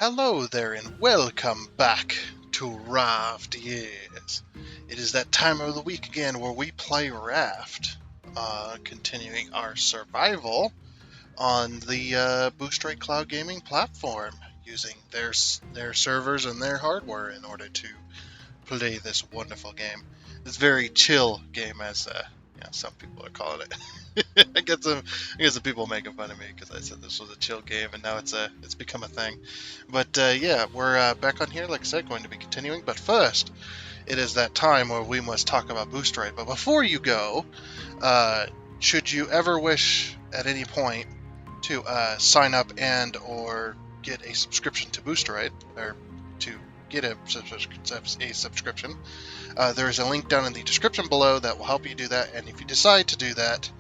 Hello there and welcome back to Raft. Yes, it is that time of the week again where we play Raft, continuing our survival on the Boosteroid cloud gaming platform, using their servers and their hardware in order to play this wonderful game. This very chill game, as some people are calling it. I get some people making fun of me because I said this was a chill game, and now it's become a thing. But yeah, we're back on here, like I said, going to be continuing. But first, it is that time where we must talk about Boosteroid. But before you go, should you ever wish at any point to sign up and or get a subscription to Boosteroid, or to get a subscription, there is a link down in the description below that will help you do that. And if you decide to do that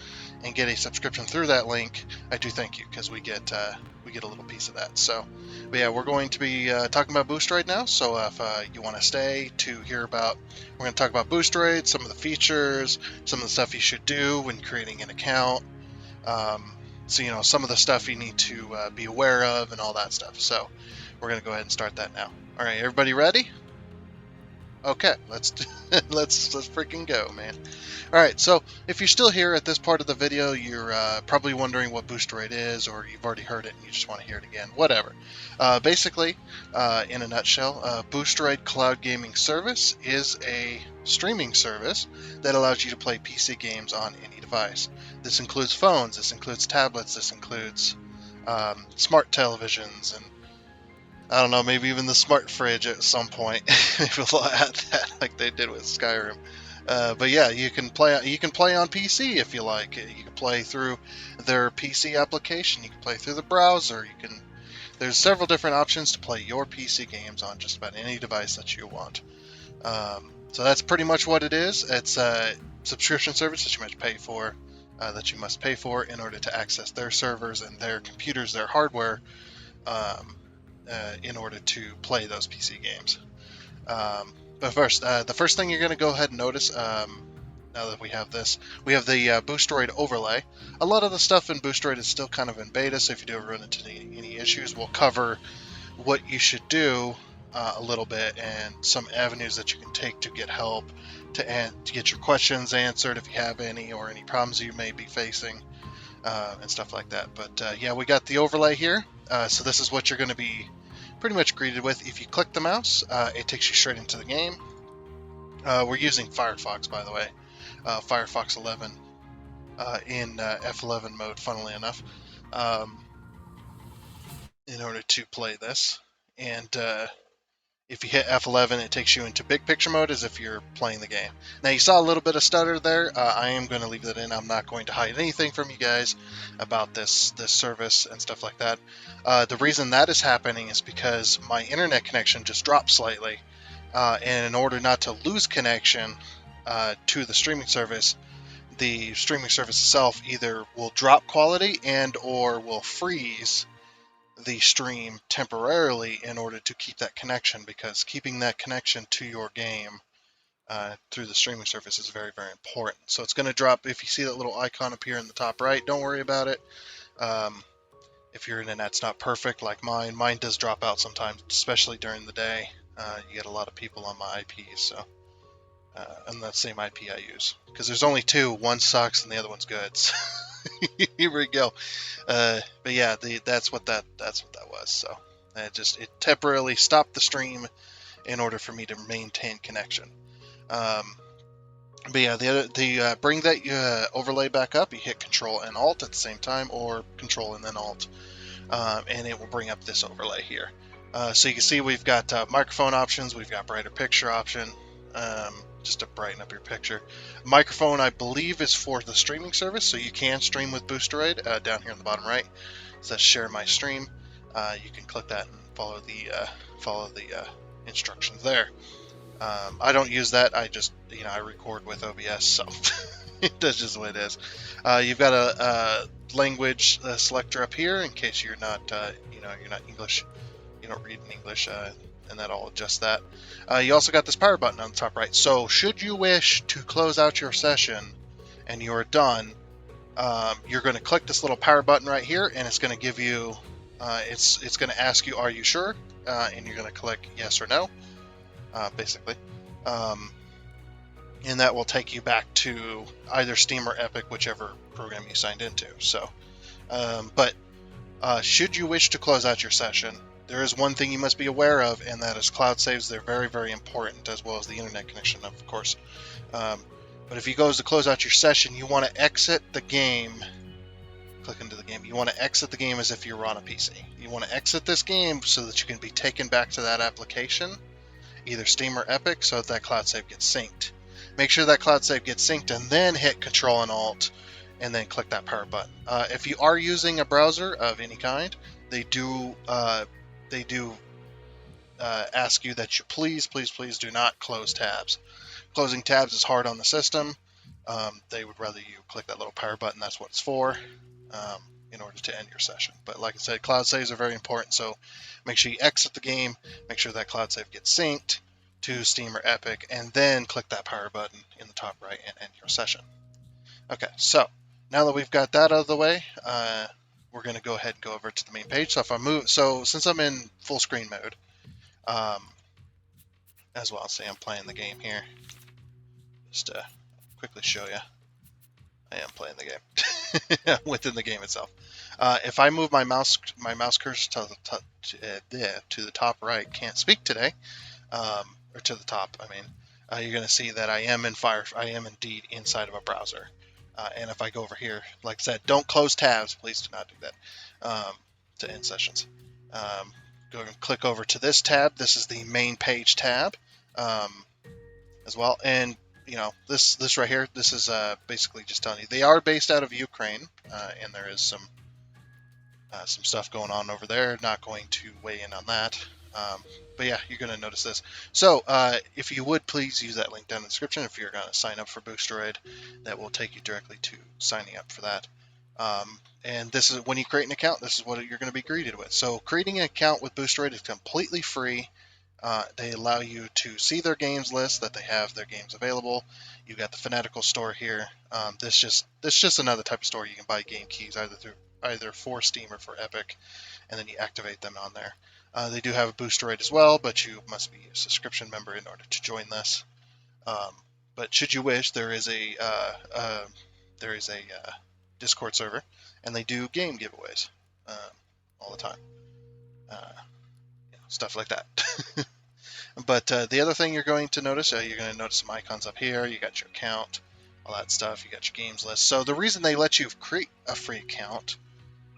and get a subscription through that link, I do thank you, because we get a little piece of that. So, but yeah, we're going to be talking about Boosteroid now. So if you want to stay to hear about, we're going to talk about Boosteroid, some of the features, some of the stuff you should do when creating an account. So some of the stuff you need to be aware of and all that stuff. So we're going to go ahead and start that now. All right, everybody ready? Okay, let's freaking go, man. All right, so if you're still here at this part of the video, you're probably wondering what Boosteroid is, or you've already heard it and you just want to hear it again. Whatever. Basically, in a nutshell, Boosteroid Cloud Gaming Service is a streaming service that allows you to play PC games on any device. This includes phones, this includes tablets, this includes smart televisions, and I don't know, maybe even the smart fridge at some point. Maybe we'll add that, like they did with Skyrim. But yeah, you can play on PC if you like. You can play through their PC application. You can play through the browser. There's several different options to play your PC games on just about any device that you want. So that's pretty much what it is. It's a subscription service that you must pay for in order to access their servers and their computers, their hardware, in order to play those PC games. But first, the first thing you're going to go ahead and notice, now that we have this, we have the Boosteroid overlay. A lot of the stuff in Boosteroid is still kind of in beta, so if you do ever run into any issues, we'll cover what you should do a little bit, and some avenues that you can take to get help, to get your questions answered if you have any, or any problems you may be facing, and stuff like that. But yeah, we got the overlay here. So this is what you're going to be pretty much greeted with. If you click the mouse, it takes you straight into the game. We're using Firefox, by the way, Firefox 11 in F11 mode, funnily enough, in order to play this. And if you hit F11, it takes you into big picture mode as if you're playing the game. Now, you saw a little bit of stutter there. I am going to leave that in. I'm not going to hide anything from you guys about this service and stuff like that. The reason that is happening is because my internet connection just dropped slightly. And in order not to lose connection to the streaming service itself either will drop quality and or will freeze the stream temporarily in order to keep that connection, because keeping that connection to your game through the streaming service is very, very important. So it's going to drop. If you see that little icon up here in the top right, don't worry about it. If your internet's not perfect like mine does drop out sometimes, especially during the day. You get a lot of people on my IP, so and that same IP I use, because there's only two. One sucks and the other one's good. So here we go. But yeah, that's what that was. So it temporarily stopped the stream in order for me to maintain connection. But yeah, bring that overlay back up. You hit Control and Alt at the same time, or Control and then Alt, and it will bring up this overlay here. So you can see we've got microphone options. We've got brighter picture option, just to brighten up your picture. Microphone, I believe, is for the streaming service, so you can stream with Boosteroid. Down here in the bottom right, it says Share My Stream. You can click that and follow the instructions there. I don't use that. I just I record with OBS, so that's just the way it is. You've got a language selector up here in case you're not you're not English. You don't read in English, and that'll adjust that. You also got this power button on the top right. So should you wish to close out your session and you're done, you're going to click this little power button right here, and it's going to give you It's going to ask you, are you sure? And you're going to click yes or no, basically. And that will take you back to either Steam or Epic, whichever program you signed into. So, but should you wish to close out your session, there is one thing you must be aware of, and that is cloud saves. They're very, very important, as well as the internet connection, of course. But if you go to close out your session, you want to exit the game. Click into the game. You want to exit the game as if you're on a PC. You want to exit this game so that you can be taken back to that application, either Steam or Epic, so that cloud save gets synced. Make sure that cloud save gets synced, and then hit Control and Alt, and then click that power button. If you are using a browser of any kind, they do ask you that you please do not close tabs. Closing tabs is hard on the system. They would rather you click that little power button. That's what it's for, in order to end your session. But like I said, cloud saves are very important, so make sure you exit the game, make sure that cloud save gets synced to Steam or Epic, and then click that power button in the top right and end your session. Okay, so now that we've got that out of the way, we're going to go ahead and go over to the main page. So if I move, so since I'm in full screen mode, as well, say I'm playing the game here, just to quickly show you, I am playing the game within the game itself. If I move my mouse cursor to the top right, can't speak today, or to the top, I mean, you're going to see that I am indeed inside of a browser. And if I go over here, like I said, don't close tabs. Please do not do that to end sessions. Go and click over to this tab. This is the main page tab as well. And you know, this right here, this is basically just telling you they are based out of Ukraine, and there is some stuff going on over there. Not going to weigh in on that. But yeah, you're going to notice this. So if you would please use that link down in the description if you're going to sign up for Boosteroid. That will take you directly to signing up for that. And this is when you create an account, this is what you're going to be greeted with. So creating an account with Boosteroid is completely free. They allow you to see their games list, that they have their games available. You got the Fanatical store here. This just another type of store. You can buy game keys either for Steam or for Epic, and then you activate them on there. They do have a Boosteroid as well, but you must be a subscription member in order to join this. But should you wish, there is a Discord server, and they do game giveaways all the time. Stuff like that. But the other thing you're going to notice, you're going to notice some icons up here. You got your account, all that stuff. You got your games list. So the reason they let you create a free account,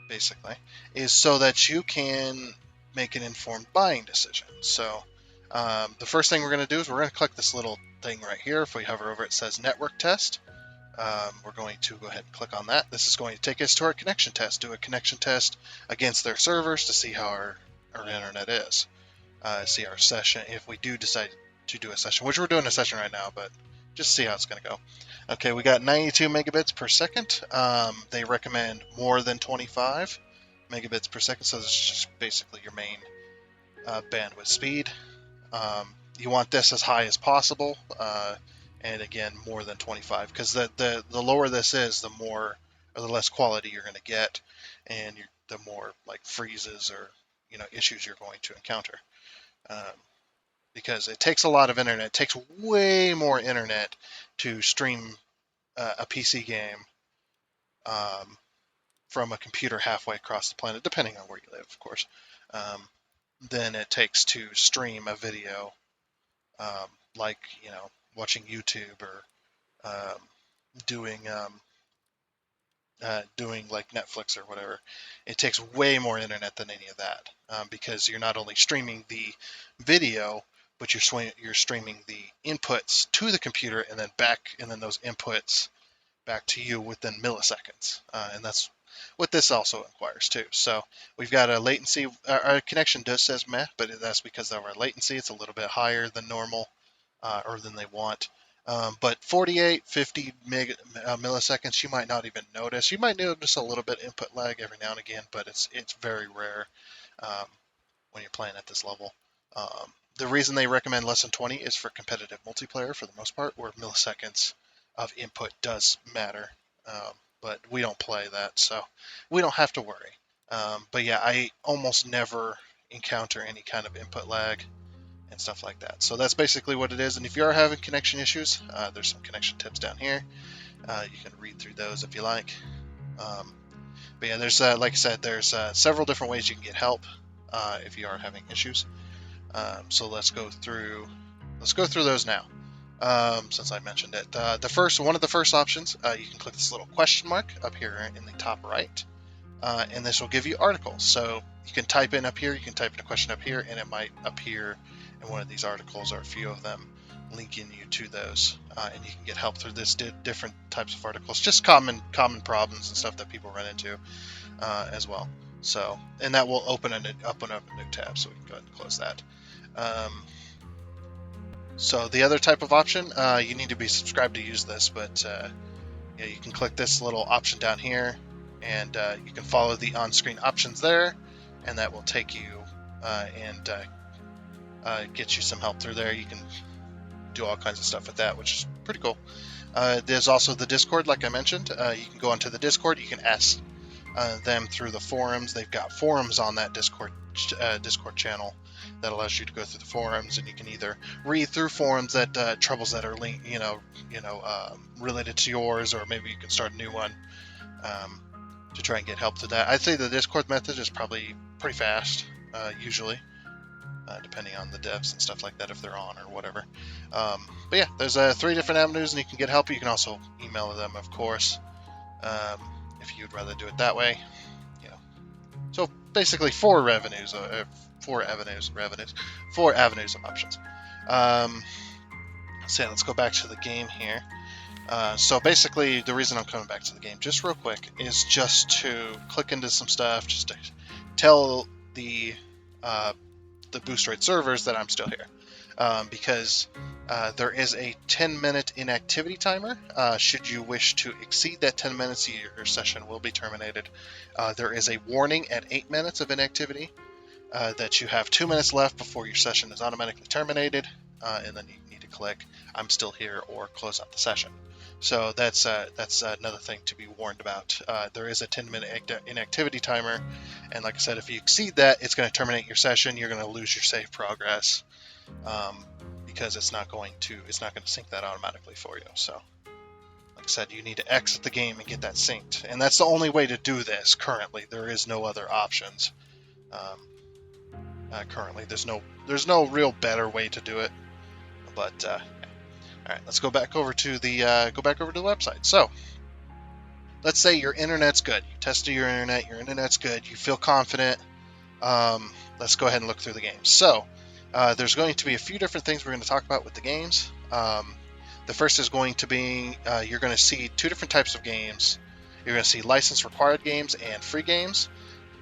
basically, is so that you can make an informed buying decision. So the first thing we're going to do is we're going to click this little thing right here. If we hover over it, says network test. We're going to go ahead and click on that. This is going to take us to our connection test. Do a connection test against their servers to see how our internet is. See our session, if we do decide to do a session, which we're doing a session right now, but just see how it's going to go. Okay, we got 92 megabits per second. They recommend more than 25 megabits per second, so this is just basically your main bandwidth speed. You want this as high as possible, and again, more than 25, because the lower this is, the more or the less quality you're going to get, and the more like freezes or issues you're going to encounter. Because it takes a lot of internet. It takes way more internet to stream a PC game from a computer halfway across the planet, depending on where you live, of course, than it takes to stream a video, like watching YouTube or doing like Netflix or whatever. It takes way more internet than any of that, because you're not only streaming the video, but you're streaming the inputs to the computer and then those inputs back to you within milliseconds, and that's what this also requires too. So we've got a latency. Our connection does says meh, but that's because of our latency. It's a little bit higher than normal, or than they want. But 48, 50 milliseconds, you might not even notice. You might notice a little bit input lag every now and again, but it's very rare when you're playing at this level. The reason they recommend less than 20 is for competitive multiplayer for the most part, where milliseconds of input does matter. But we don't play that, so we don't have to worry. But yeah, I almost never encounter any kind of input lag and stuff like that. So that's basically what it is. And if you are having connection issues, there's some connection tips down here. You can read through those if you like. But yeah, there's like I said, there's several different ways you can get help if you are having issues. So let's go through those now. Since I mentioned it, one of the first options, you can click this little question mark up here in the top right, and this will give you articles. So you can type in up here, you can type in a question up here, and it might appear in one of these articles or a few of them, linking you to those, and you can get help through this different types of articles, just common problems and stuff that people run into as well. So, and that will open up a new tab, so we can go ahead and close that. So the other type of option, you need to be subscribed to use this, but yeah, you can click this little option down here, and you can follow the on-screen options there, and that will take you and get you some help through there. You can do all kinds of stuff with that, which is pretty cool. There's also the Discord, like I mentioned. You can go onto the Discord. You can ask them through the forums. They've got forums on that Discord channel that allows you to go through the forums, and you can either read through forums that troubles that are related to yours, or maybe you can start a new one to try and get help through that. I'd say the Discord method is probably pretty fast, usually, depending on the devs and stuff like that, if they're on or whatever. But yeah, there's 3 different avenues, and you can get help. You can also email them, of course, if you'd rather do it that way. So basically 4 avenues of options. So yeah, let's go back to the game here. So basically, the reason I'm coming back to the game just real quick is just to click into some stuff, just to tell the Boosteroid servers that I'm still here, because there is a 10-minute inactivity timer. Should you wish to exceed that 10 minutes, your session will be terminated. There is a warning at 8 minutes of inactivity that you have 2 minutes left before your session is automatically terminated, and then you need to click "I'm still here" or close out the session. So that's another thing to be warned about. There is a 10-minute inactivity timer, and like I said, if you exceed that, it's going to terminate your session. You're going to lose your save progress, because it's not going to sync that automatically for you. So, like I said, you need to exit the game and get that synced, and that's the only way to do this currently. There is no other options. Currently, there's no real better way to do it, but. All right, let's go back over to the website. So, let's say your internet's good. You tested your internet's good. You feel confident. Let's go ahead and look through the games. So, there's going to be a few different things we're going to talk about with the games. The first is going to be you're going to see 2 different types of games. You're going to see license required games and free games.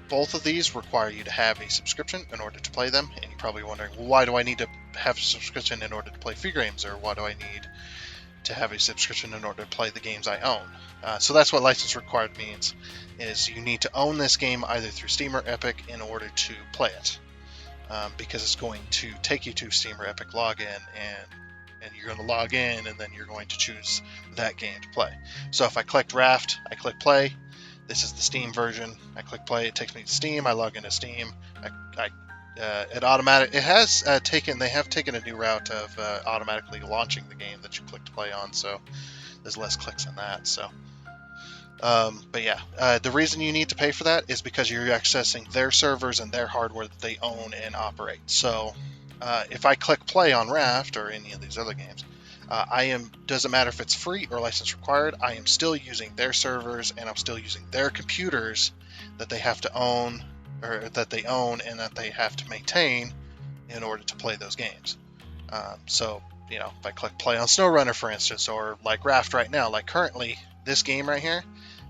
Both of these require you to have a subscription in order to play them, and you're probably wondering, well, why do I need to have a subscription in order to play free games, or why do I need to have a subscription in order to play the games I own? So that's what license required means, is you need to own this game either through Steam or Epic in order to play it, because it's going to take you to Steam or Epic login, and you're going to log in, and then you're going to choose that game to play. So if I click Raft, I click play. This is the Steam version. I click play. It takes me to Steam. I log into Steam. They have taken a new route of automatically launching the game that you click to play on. So there's less clicks on that. So, but yeah, the reason you need to pay for that is because you're accessing their servers and their hardware that they own and operate. So if I click play on Raft or any of these other games, doesn't matter if it's free or license required, I am still using their servers, and I'm still using their computers that they have to own, or that they own and that they have to maintain in order to play those games. So, if I click play on SnowRunner, for instance, or like Raft right now, like currently, this game right here,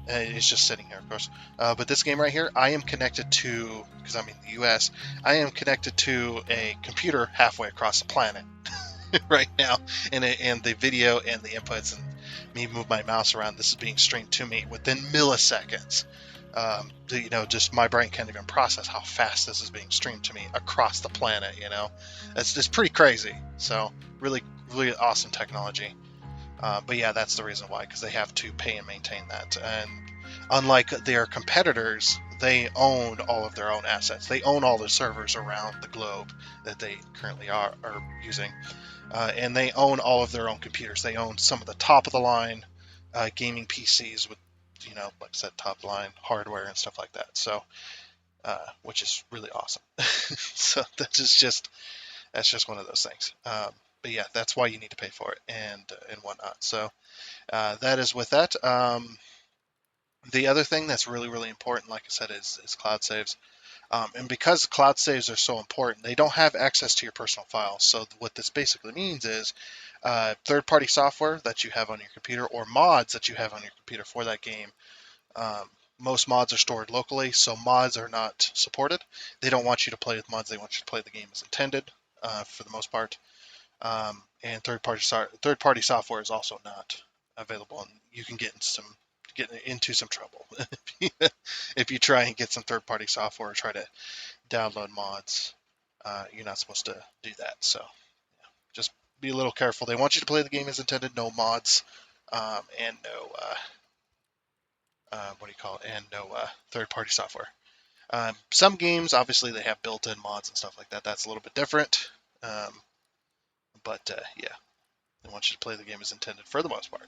it's just sitting here, of course, but this game right here, I am connected to, because I'm in the US, I am connected to a computer halfway across the planet. Right now, and the video and the inputs and me move my mouse around, this is being streamed to me within milliseconds. Just my brain can't even process how fast this is being streamed to me across the planet. It's pretty crazy. So really, really awesome technology. But yeah, that's the reason why, because they have to pay and maintain that. And unlike their competitors, they own all of their own assets. They own all the servers around the globe that they currently are using, and they own all of their own computers. They own some of the top of the line gaming PCs with, like I said, top line hardware and stuff like that. So, which is really awesome. So that's just one of those things. But yeah, that's why you need to pay for it and whatnot. So that is with that. The other thing that's really, really important, like I said, is cloud saves. And because cloud saves are so important, they don't have access to your personal files. So what this basically means is third-party software that you have on your computer or mods that you have on your computer for that game. Most mods are stored locally, so mods are not supported. They don't want you to play with mods. They want you to play the game as intended for the most part. And third-party software is also not available, and you can get into some trouble if you try and get some third-party software or try to download mods. You're not supposed to do that, so yeah, just be a little careful. They want you to play the game as intended, no mods, and no and no third-party software. Some games, obviously, they have built-in mods and stuff like that. That's a little bit different, but yeah, they want you to play the game as intended for the most part.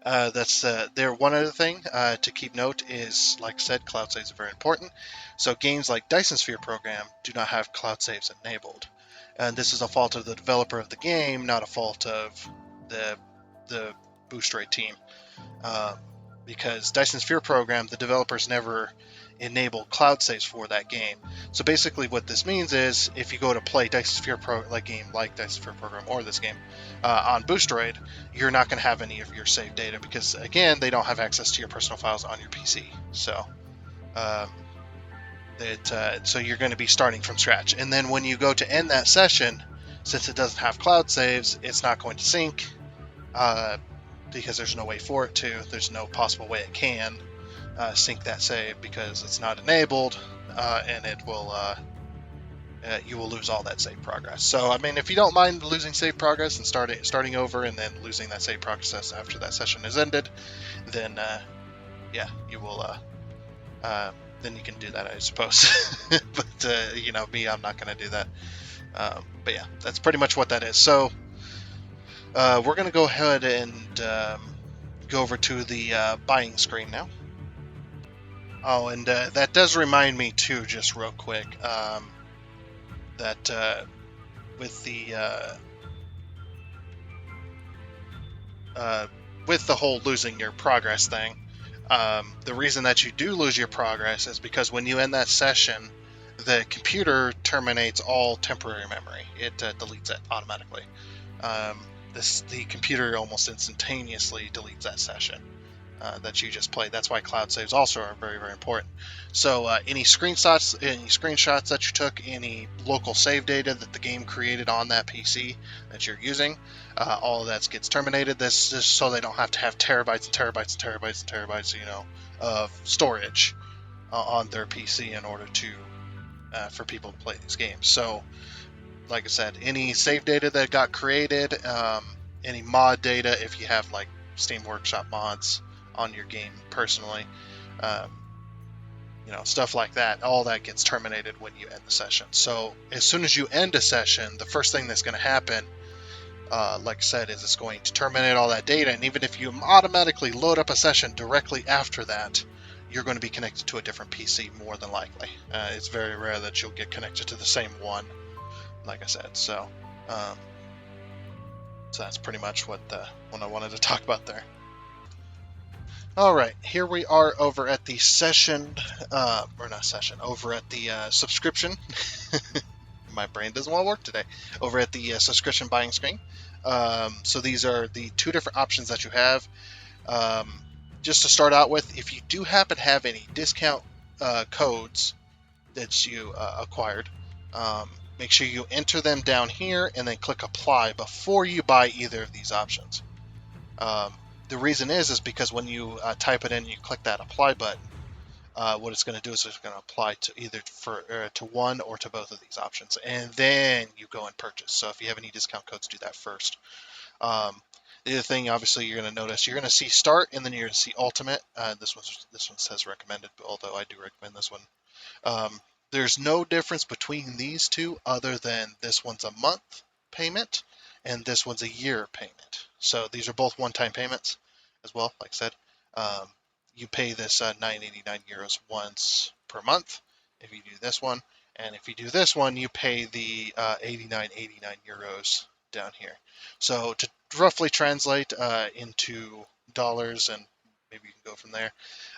That's there. One other thing to keep note is, like I said, cloud saves are very important. So games like Dyson Sphere Program do not have cloud saves enabled, and this is a fault of the developer of the game, not a fault of the Boosteroid team. Because Dyson Sphere Program, the developers never enable cloud saves for that game. So basically, what this means is, if you go to play Dyson Sphere game like Dyson Sphere Program or this game on Boosteroid, you're not going to have any of your save data because, again, they don't have access to your personal files on your PC. So, so you're going to be starting from scratch. And then when you go to end that session, since it doesn't have cloud saves, it's not going to sync. Because there's no way for it to. There's no possible way it can sync that save because it's not enabled, and it will you will lose all that save progress. So I mean, if you don't mind losing save progress and starting over and then losing that save progress after that session is ended, then yeah, you will. Then you can do that, I suppose. But me, I'm not going to do that. But yeah, that's pretty much what that is. So. We're going to go ahead and go over to the buying screen now. Oh, and that does remind me, too, just real quick, that with the whole losing your progress thing, the reason that you do lose your progress is because when you end that session, the computer terminates all temporary memory. It deletes it automatically. The computer almost instantaneously deletes that session that you just played. That's why cloud saves also are very, very important. So any screenshots that you took, any local save data that the game created on that PC that you're using, all of that gets terminated. This is so they don't have to have terabytes and terabytes and terabytes and terabytes, of storage on their PC in order to for people to play these games. So, like I said, any save data that got created, any mod data, if you have like Steam Workshop mods on your game personally, stuff like that, all that gets terminated when you end the session. So as soon as you end a session, the first thing that's going to happen, like I said, is it's going to terminate all that data. And even if you automatically load up a session directly after that, you're going to be connected to a different PC more than likely. It's very rare that you'll get connected to the same one, like I said. So that's pretty much what I wanted to talk about there. All right, here we are over at the session, over at the subscription. My brain doesn't want to work today. Over at the subscription buying screen. So these are the two different options that you have. Just to start out with, if you do happen to have any discount codes that you acquired, make sure you enter them down here and then click apply before you buy either of these options. The reason is because when you type it in and you click that apply button, what it's going to do is it's going to apply to either to one or to both of these options, and then you go and purchase. So if you have any discount codes, do that first. The other thing, obviously, you're going to notice, you're going to see start, and then you're going to see ultimate. This one says recommended, although I do recommend this one. There's no difference between these two other than this one's a month payment and this one's a year payment. So these are both one-time payments as well, like I said. You pay this 989 euros once per month if you do this one. And if you do this one, you pay the 89.89 euros down here. So to roughly translate into dollars, and maybe you can go from there,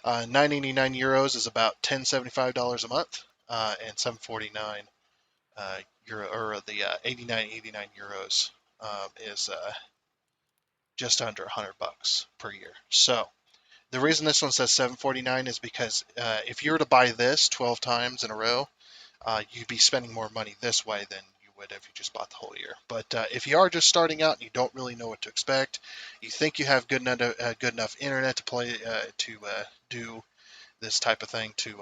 989 euros is about $10.75 a month, and 749 euro, or the 89.89 euros is just under $100 per year. So the reason this one says 749 is because if you were to buy this 12 times in a row, you'd be spending more money this way than you would if you just bought the whole year. But if you are just starting out and you don't really know what to expect, you think you have good enough internet to play to do this type of thing, to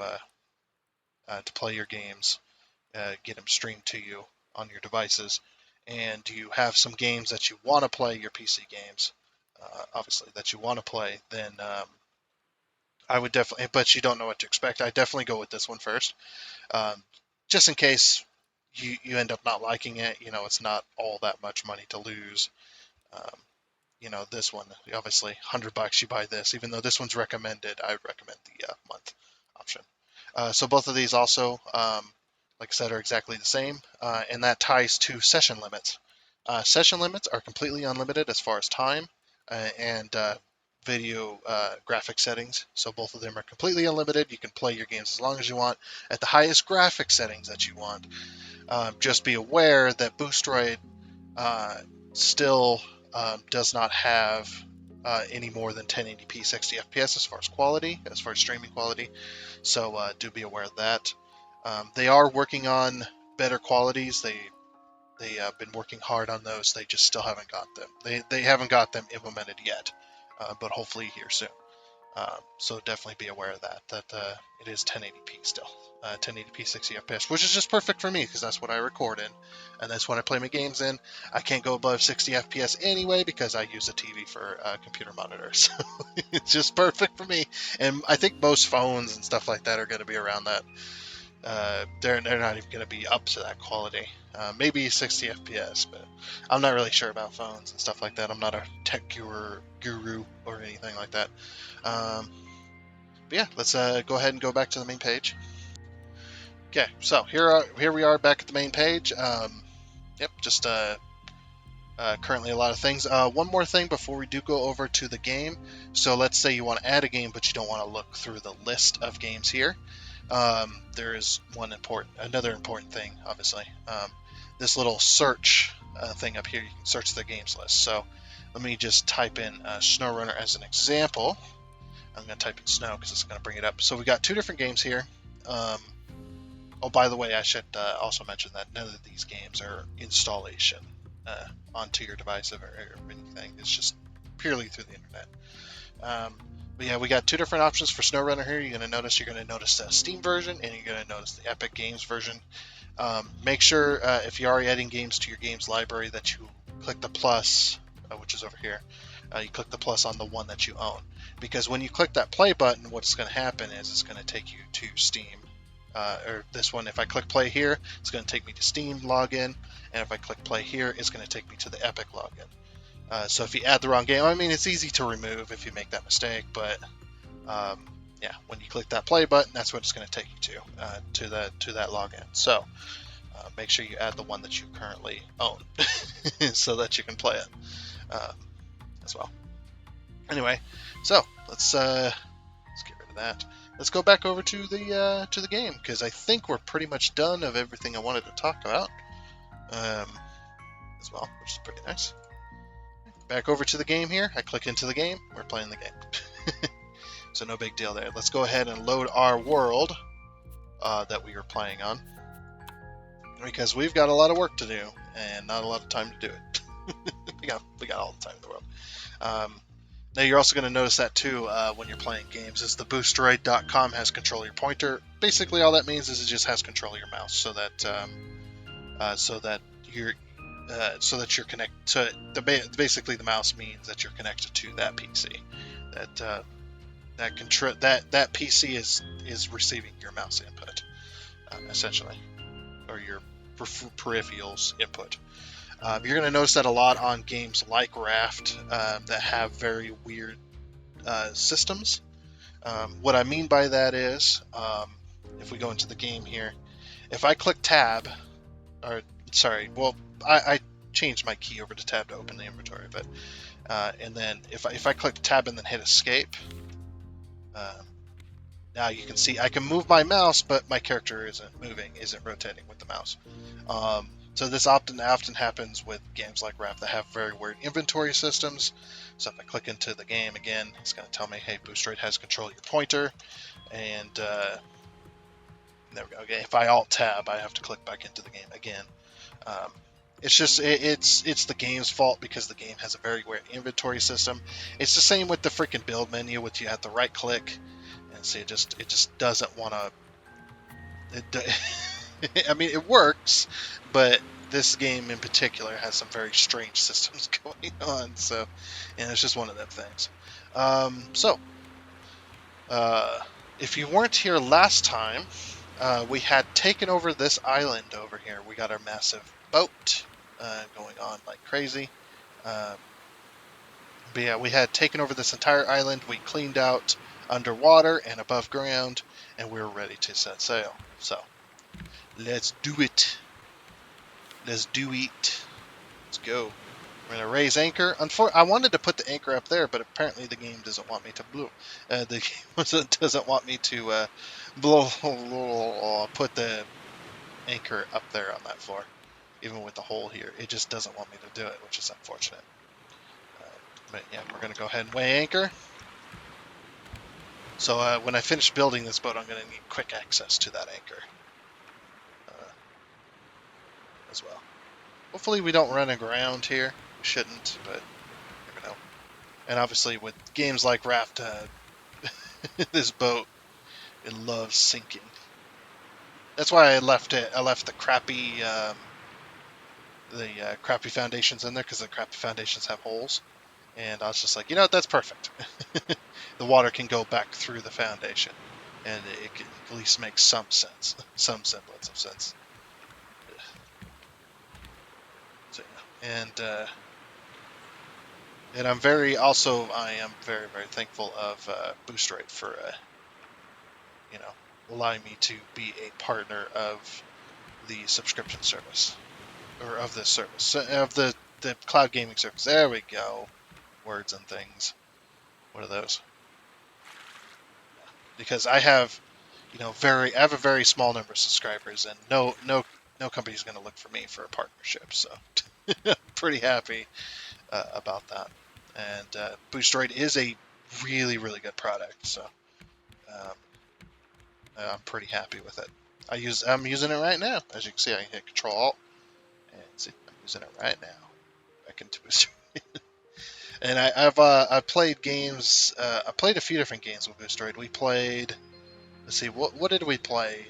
play your games, get them streamed to you on your devices, and you have some games that you want to play, your PC games, obviously, that you want to play, then I would definitely, but you don't know what to expect, I definitely go with this one first. Just in case you end up not liking it, it's not all that much money to lose. This one, obviously, $100 you buy this, even though this one's recommended, I would recommend the month option. So both of these also, like I said, are exactly the same, and that ties to session limits. Session limits are completely unlimited as far as time and video graphic settings. So both of them are completely unlimited. You can play your games as long as you want at the highest graphic settings that you want. Just be aware that Boosteroid still does not have any more than 1080p 60 FPS as far as quality, as far as streaming quality. So do be aware of that. They are working on better qualities. They have been working hard on those. They just still haven't got them. They haven't got them implemented yet, but hopefully here soon. So definitely be aware of that it is 1080p still. 1080p 60 FPS, which is just perfect for me because that's what I record in, and that's what I play my games in. I can't go above 60 FPS anyway because I use a TV for computer monitors. So it's just perfect for me. And I think most phones and stuff like that are going to be around that. They're not even going to be up to that quality. Maybe 60 FPS, but I'm not really sure about phones and stuff like that. I'm not a tech guru or anything like that. But yeah, let's go ahead and go back to the main page. Okay, so here we are back at the main page. Yep, just currently a lot of things. One more thing before we do go over to the game. So let's say you want to add a game, but you don't want to look through the list of games here. There is another important thing, obviously. This little search thing up here, you can search the games list. So let me just type in SnowRunner as an example. I'm going to type in snow because it's going to bring it up. So we got two different games here. Oh, by the way, I should also mention that none of these games are installation onto your device or anything. It's just purely through the internet. But yeah, we got two different options for SnowRunner here. You're going to notice the Steam version and you're going to notice the Epic Games version. Make sure if you're already adding games to your games library that you click the plus, which is over here. You click the plus on the one that you own. Because when you click that play button, what's going to happen is it's going to take you to Steam. Or this one, if I click play here, it's going to take me to Steam login. And if I click play here, it's going to take me to the Epic login. So if you add the wrong game, I mean, it's easy to remove if you make that mistake. But yeah, when you click that play button, that's what it's going to take you to that login. So make sure you add the one that you currently own so that you can play it as well. Anyway, so let's get rid of that. Let's go back over to the game because I think we're pretty much done of everything I wanted to talk about as well, which is pretty nice. Back over to the game here. I click into the game. We're playing the game. So no big deal there. Let's go ahead and load our world that we were playing on because we've got a lot of work to do and not a lot of time to do it. we got all the time in the world. Now you're also going to notice that too when you're playing games is the Boosteroid.com has control of your pointer. Basically all that means is it just has control of your mouse so that so that you're connected. So basically, the mouse means that you're connected to that PC. That PC is receiving your mouse input, essentially, or your peripherals input. You're going to notice that a lot on games like Raft that have very weird systems. What I mean by that is, if we go into the game here, if I click tab, or sorry, well, I changed my key over to tab to open the inventory, but and then if I click tab and then hit escape, now you can see I can move my mouse, but my character isn't rotating with the mouse. So this often happens with games like Raft that have very weird inventory systems. So if I click into the game again, it's going to tell me, hey, Boosteroid has control of your pointer, and there we go. Okay, if I alt tab, I have to click back into the game again. It's just it's the game's fault because the game has a very weird inventory system. It's the same with the freaking build menu, which you have to right click, and see it just doesn't want to. I mean, it works, but this game in particular has some very strange systems going on. So, and it's just one of them things. If you weren't here last time, we had taken over this island over here. We got our massive boat going on like crazy. But yeah, we had taken over this entire island. We cleaned out underwater and above ground, and we were ready to set sail. So, let's do it. Let's do it. Let's go. We're going to raise anchor. I wanted to put the anchor up there, but apparently the game doesn't want me to blow. The game doesn't want me to put the anchor up there on that floor, even with the hole here. It just doesn't want me to do it, which is unfortunate. But yeah, we're going to go ahead and weigh anchor. So when I finish building this boat, I'm going to need quick access to that anchor as well. Hopefully we don't run aground here. We shouldn't, but you never know. And obviously with games like Raft, this boat, it loves sinking. That's why I left it. I left the crappy crappy foundations in there, because the crappy foundations have holes. And I was just like, you know what, that's perfect. The water can go back through the foundation, and it can at least make some sense, some semblance of sense. So, and I am very very thankful of Boosteroid for allowing me to be a partner of the subscription service, or of this service, of the cloud gaming service. There we go. Words and things. What are those? Because I have, I have a very small number of subscribers, and no company is going to look for me for a partnership. So, pretty happy about that. And Boosteroid is a really, really good product. So, I'm pretty happy with it. I'm using it right now. As you can see, I can hit Control Alt, and see, I'm using it right now. Back into Boosteroid. And I've played games. I played a few different games with Boosteroid. We played. Let's see, what did we play?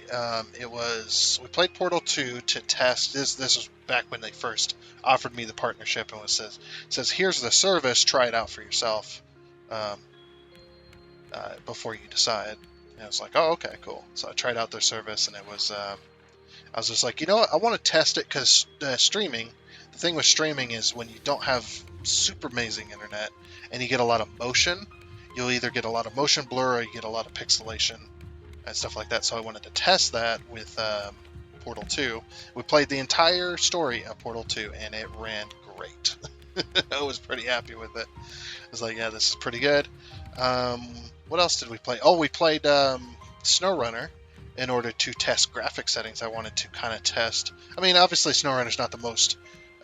We played Portal 2 to test. This was back when they first offered me the partnership, and it says here's the service. Try it out for yourself before you decide. And I was like, oh, okay, cool. So I tried out their service, and it was. I was just like, you know what? I want to test it because streaming. The thing with streaming is when you don't have super amazing internet and you get a lot of motion, you'll either get a lot of motion blur or you get a lot of pixelation and stuff like that. So I wanted to test that with Portal 2. We played the entire story of Portal 2 and it ran great. I was pretty happy with it. I was like, yeah, this is pretty good. What else did we play? Oh, we played SnowRunner. In order to test graphic settings, I wanted to kind of test. I mean, obviously, SnowRunner is not the most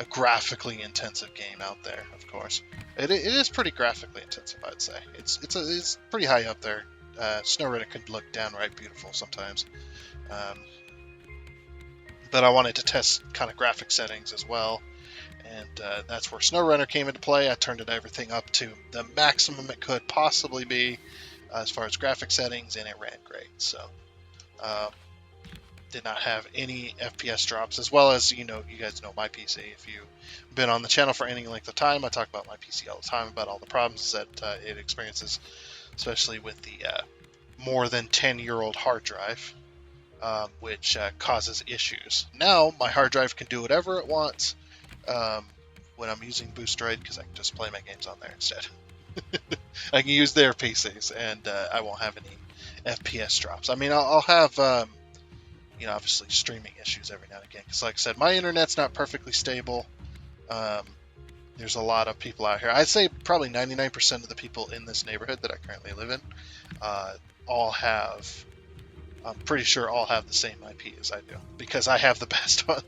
graphically intensive game out there. Of course, it is pretty graphically intensive. I'd say it's pretty high up there. SnowRunner could look downright beautiful sometimes, but I wanted to test kind of graphic settings as well, and that's where SnowRunner came into play. I turned everything up to the maximum it could possibly be as far as graphic settings, and it ran great. So. did not have any FPS drops, as well as, you guys know my PC. If you've been on the channel for any length of time, I talk about my PC all the time, about all the problems that it experiences, especially with the more than 10-year-old hard drive, which causes issues. Now, my hard drive can do whatever it wants when I'm using Boosteroid, because I can just play my games on there instead. I can use their PCs, and I won't have any FPS drops. I mean, I'll have, obviously streaming issues every now and again. Because, like I said, my internet's not perfectly stable. There's a lot of people out here. I'd say probably 99% of the people in this neighborhood that I currently live in I'm pretty sure all have the same IP as I do, because I have the best one.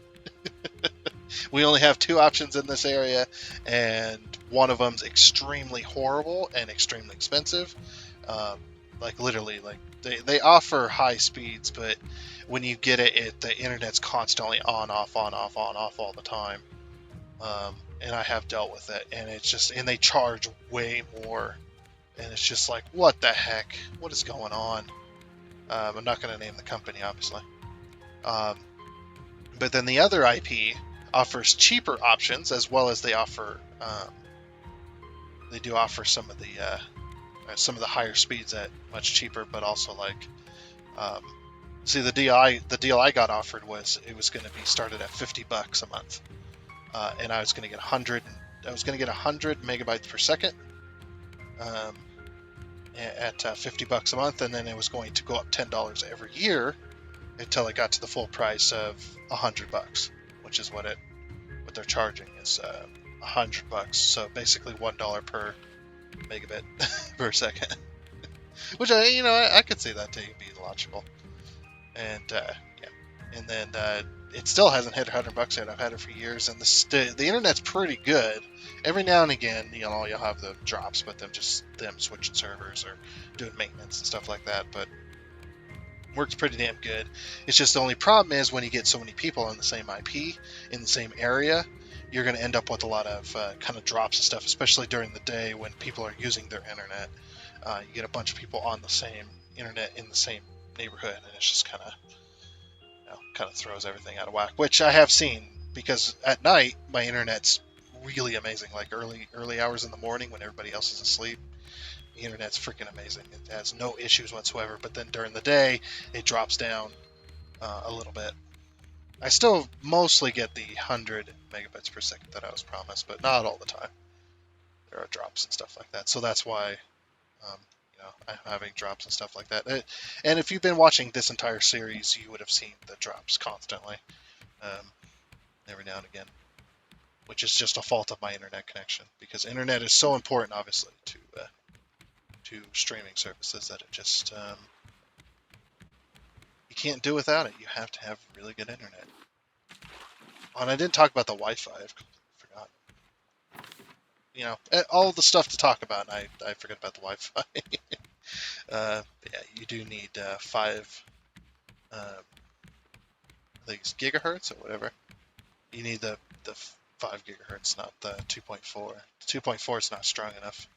We only have 2 options in this area, and one of them's extremely horrible and extremely expensive. Literally, they offer high speeds, but when you get it, the internet's constantly on, off, all the time. And I have dealt with it, and and they charge way more, and it's just like, what the heck? What is going on? I'm not going to name the company, obviously. But then the other IP offers cheaper options, as well as they do offer some of the higher speeds at much cheaper, but also see, the deal I got offered was, it was going to be started at $50 a month, and I was going to get 100 megabytes per second at $50 a month, and then it was going to go up $10 every year until it got to the full price of $100, which is what they're charging is $100. So basically $1 per megabit per second, which I could see that being logical. And and then it still hasn't hit $100 yet. I've had it for years, and the internet's pretty good. Every now and again, you'll have the drops, but them switching servers or doing maintenance and stuff like that. But works pretty damn good. It's just the only problem is when you get so many people on the same IP in the same area, you're going to end up with a lot of kind of drops and stuff, especially during the day when people are using their internet. You get a bunch of people on the same internet in the same neighborhood, and it's just kind of throws everything out of whack, which I have seen, because at night my internet's really amazing. Like early hours in the morning when everybody else is asleep, the internet's freaking amazing. It has no issues whatsoever. But then during the day, it drops down a little bit. I still mostly get the 100 megabits per second that I was promised, but not all the time. There are drops and stuff like that, so that's why I'm having drops and stuff like that. And if you've been watching this entire series, you would have seen the drops constantly, every now and again, which is just a fault of my internet connection, because internet is so important, obviously, to streaming services, that it just you can't do without it. You have to have really good internet. Oh, and I didn't talk about the Wi-Fi. I forgot. All the stuff to talk about, and I forget about the Wi-Fi. Yeah, you do need 5 I think it's gigahertz or whatever. You need the 5 gigahertz, not the 2.4. The 2.4 is not strong enough.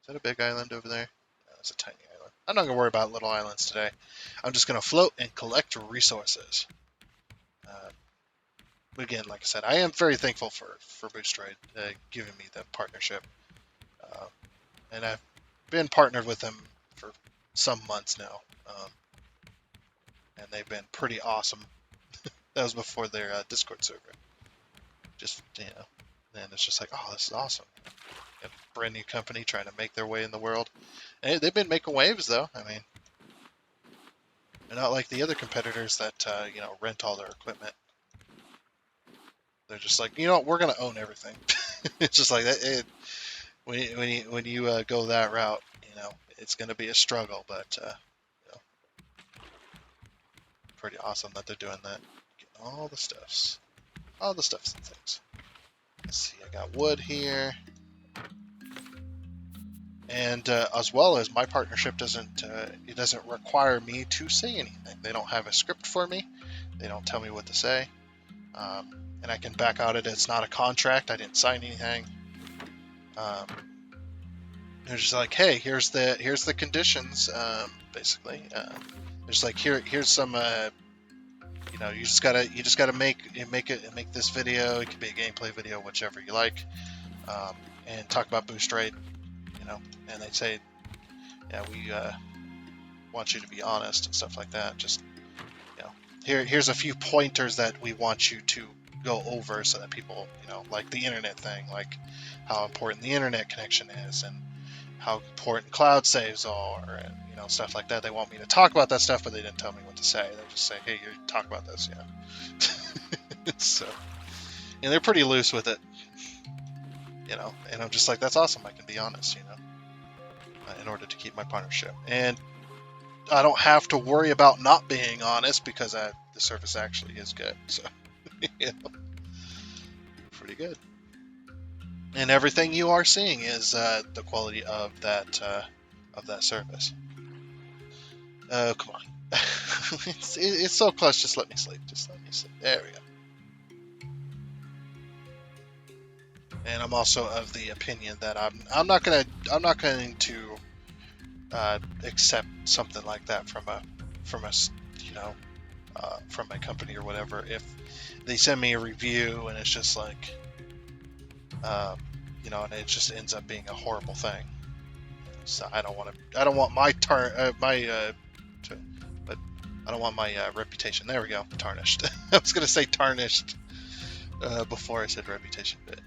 Is that a big island over there? No, it's a tiny island. I'm not going to worry about little islands today. I'm just going to float and collect resources. Again, like I said, I am very thankful for Boosteroid giving me the partnership. And I've been partnered with them for some months now. And they've been pretty awesome. That was before their Discord server. Just, and it's just like, oh, this is awesome. A brand new company trying to make their way in the world. And they've been making waves, though. I mean, they're not like the other competitors that, rent all their equipment. They're just like, we're going to own everything. It's just like that. When you go that route, it's going to be a struggle, but pretty awesome that they're doing that. Getting all the stuffs and things. Let's see, I got wood here, and as well as my partnership doesn't require me to say anything. They don't have a script for me. They don't tell me what to say. And I can back out it. It's not a contract. I didn't sign anything. They're just like, hey, here's the conditions. Basically, there's like here's some you just gotta make this video. It could be a gameplay video, whichever you like, and talk about Boosteroid. And they say, yeah, we want you to be honest and stuff like that. Just here's a few pointers that we want you to go over so that people, like the internet thing, like how important the internet connection is and how important cloud saves are, and stuff like that. They want me to talk about that stuff, but they didn't tell me what to say. They just say, hey, you talk about this, So, and they're pretty loose with it, and I'm just like, that's awesome. I can be honest, in order to keep my partnership. And I don't have to worry about not being honest because the service actually is good. So, pretty good. And everything you are seeing is the quality of that service. Oh, come on. it's so close. Just let me sleep. There we go. And I'm also of the opinion that I'm not going to accept something like that from a company or whatever if they send me a review and it's just like and it just ends up being a horrible thing. So I don't want my reputation. There we go. Tarnished. I was gonna say tarnished before I said reputation, but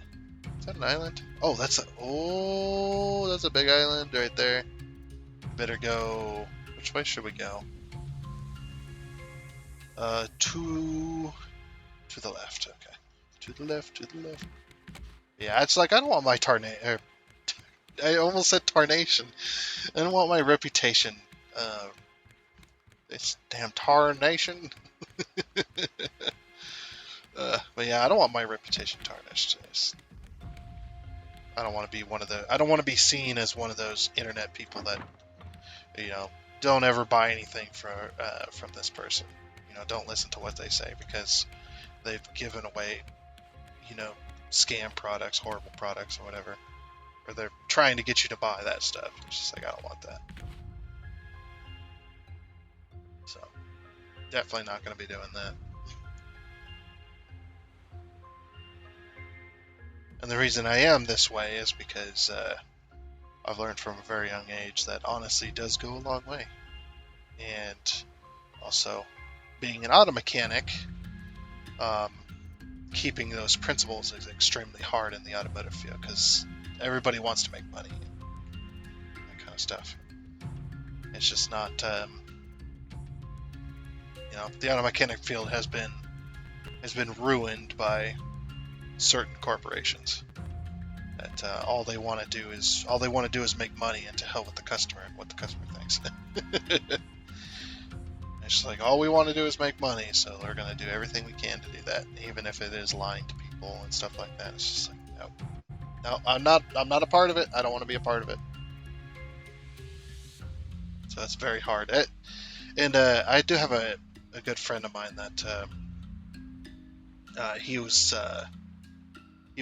is that an island? Oh, that's a big island right there. Better go. Which way should we go? To the left. Okay. To the left. Yeah, it's like I don't want my I almost said tarnation. I don't want my reputation. It's damn tarnation. But yeah, I don't want my reputation tarnished. I don't want to be I don't want to be seen as one of those internet people that, don't ever buy anything from this person. Don't listen to what they say because they've given away, scam products, horrible products, or whatever. Or they're trying to get you to buy that stuff. It's just like, I don't want that. So, definitely not going to be doing that. And the reason I am this way is because I've learned from a very young age that honesty does go a long way. And also, being an auto mechanic, keeping those principles is extremely hard in the automotive field because everybody wants to make money and that kind of stuff. It's just not, the auto mechanic field has been ruined by certain corporations that all they want to do is make money and to hell with the customer and what the customer thinks. It's just like, all we want to do is make money, so we're going to do everything we can to do that, even if it is lying to people and stuff like that. It's just like, no, I'm not a part of it. I don't want to be a part of it. So that's very hard. And I do have a good friend of mine that he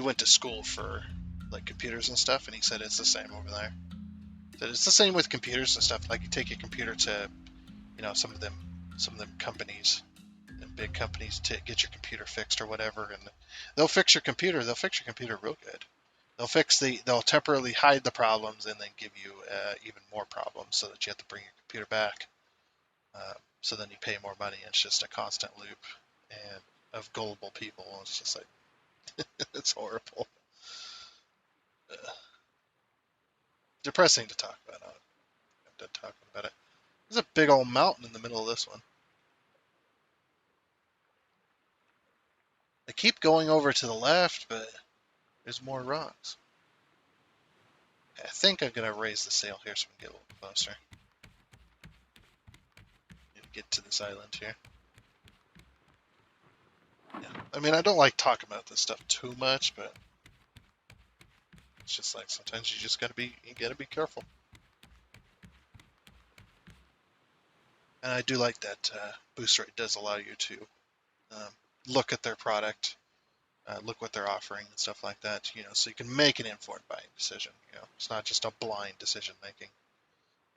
went to school for like computers and stuff, and he said it's the same over there. That it's the same with computers and stuff. Like, you take your computer to, some of them companies and big companies to get your computer fixed or whatever, and they'll fix your computer. They'll fix your computer real good. They'll temporarily hide the problems and then give you even more problems so that you have to bring your computer back. So then you pay more money. It's just a constant loop and of gullible people. It's just like, it's horrible. Depressing to talk about. I'm done talking about it. There's a big old mountain in the middle of this one. I keep going over to the left, but there's more rocks. I think I'm going to raise the sail here so we can get a little closer. Need to get to this island here. Yeah. I mean, I don't like talking about this stuff too much, but it's just like sometimes you gotta be careful. And I do like that Boosteroid does allow you to look at their product, look what they're offering and stuff like that, so you can make an informed buying decision. It's not just a blind decision making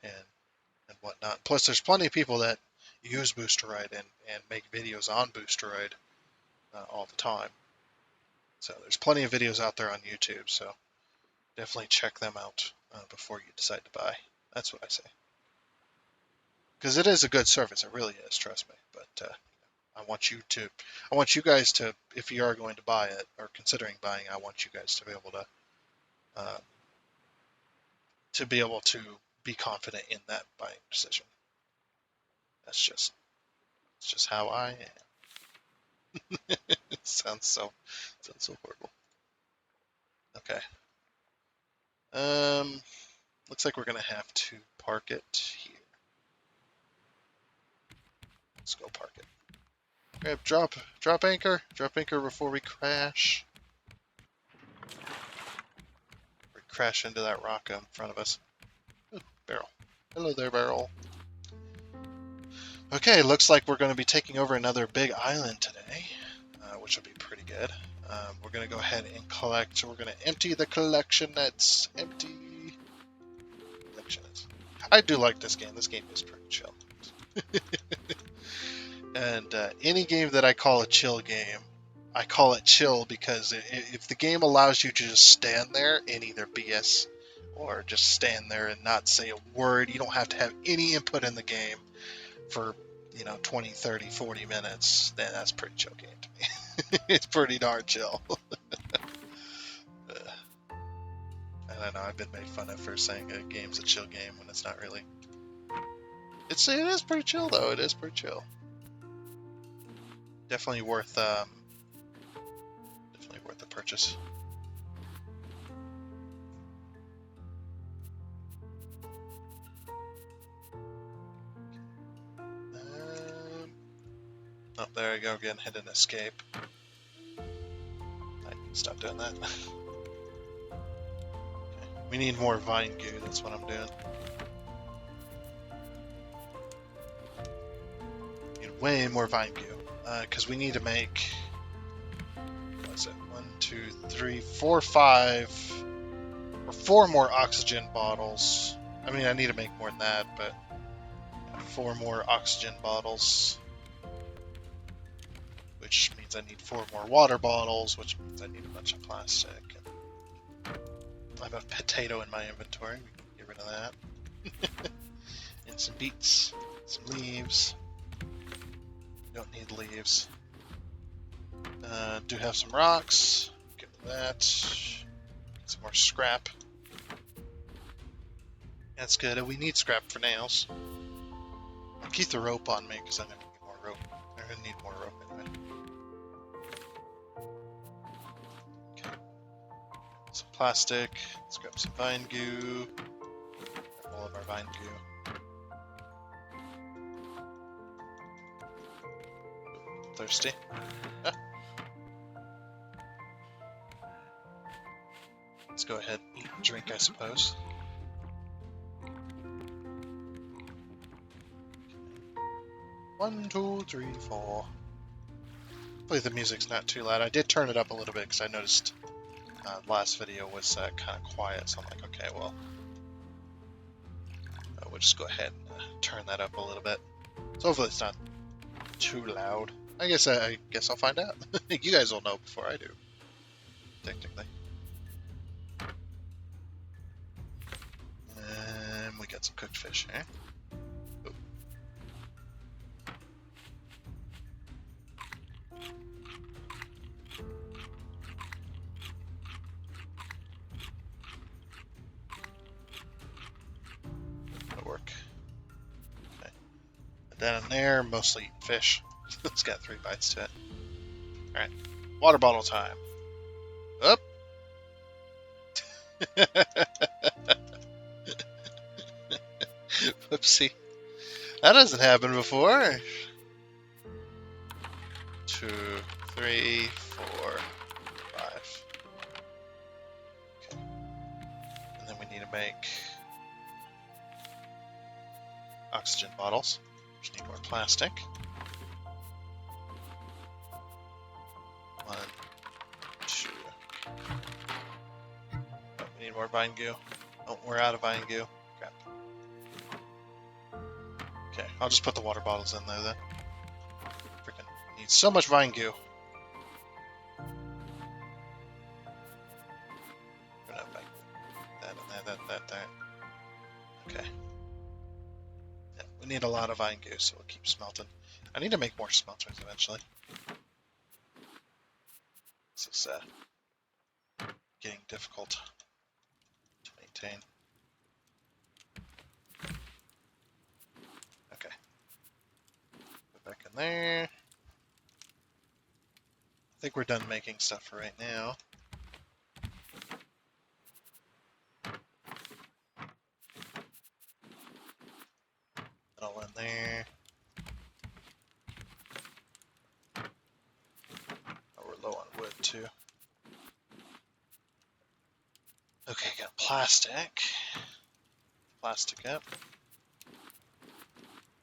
and whatnot. Plus, there's plenty of people that, use Boosteroid and make videos on Boosteroid all the time. So there's plenty of videos out there on YouTube, so definitely check them out before you decide to buy. That's what I say. Because it is a good service, it really is, trust me. But I want you guys to, if you are going to buy it or considering buying, I want you guys to be able to be confident in that buying decision. It's just how I am. It sounds so horrible. Okay. Looks like we're gonna have to park it here. Let's go park it. Grab, drop anchor before we crash. We crash into that rock in front of us. Ooh, barrel. Hello there, barrel. Okay, looks like we're going to be taking over another big island today, which will be pretty good. We're going to go ahead and collect. We're going to empty the collection nets. Empty collection nets. I do like this game. This game is pretty chill. And any game that I call a chill game, I call it chill because if the game allows you to just stand there and either BS or just stand there and not say a word, you don't have to have any input in the game for 20, 30, 40 minutes, then that's pretty chill game to me. It's pretty darn chill. I don't know, I've been made fun of for saying a game's a chill game when it's not really. It is pretty chill though, it is pretty chill. Definitely worth the purchase. Oh, there you go again, hit an escape. I need to stop doing that. Okay. We need more vine goo, that's what I'm doing. Need way more vine goo. Because we need to make, what's it, 1, 2, 3, 4, 5, or 4 more oxygen bottles. I mean, I need to make more than that, but 4 more oxygen bottles. Which means I need 4 more water bottles, which means I need a bunch of plastic. I have a potato in my inventory, we can get rid of that. And some beets, some leaves. Don't need leaves. Do have some rocks. Get rid of that. Get some more scrap. That's good. We need scrap for nails. I'll keep the rope on me because I'm gonna need more rope. I'm gonna need more rope anyway. Okay. Some plastic. Let's grab some vine goo. Grab all of our vine goo. Thirsty. Ah. Let's go ahead and eat and drink, I suppose. One, two, three, four. Hopefully the music's not too loud. I did turn it up a little bit because I noticed the last video was kind of quiet, so I'm like, okay, well, we'll just go ahead and turn that up a little bit. So hopefully it's not too loud. I guess I'll find out. You guys will know before I do, technically. And we got some cooked fish here. Ooh. That'll work. Okay. Down in there, mostly fish. It's got 3 bites to it. Alright. Water bottle time. Up. Whoopsie. That hasn't happened before. 2, 3, 4, 5. Okay. And then we need to make oxygen bottles, which need more plastic. 1, 2. Oh, we need more vine goo. Oh, we're out of vine goo. Crap. Okay, I'll just put the water bottles in there then. Freaking need so much vine goo. That. Okay. Yeah, we need a lot of vine goo, so we'll keep smelting. I need to make more smelters eventually. This is getting difficult to maintain. Okay. Put back in there. I think we're done making stuff for right now. Put all in there. Oh, we're low on wood too. Okay, got plastic. Plastic up.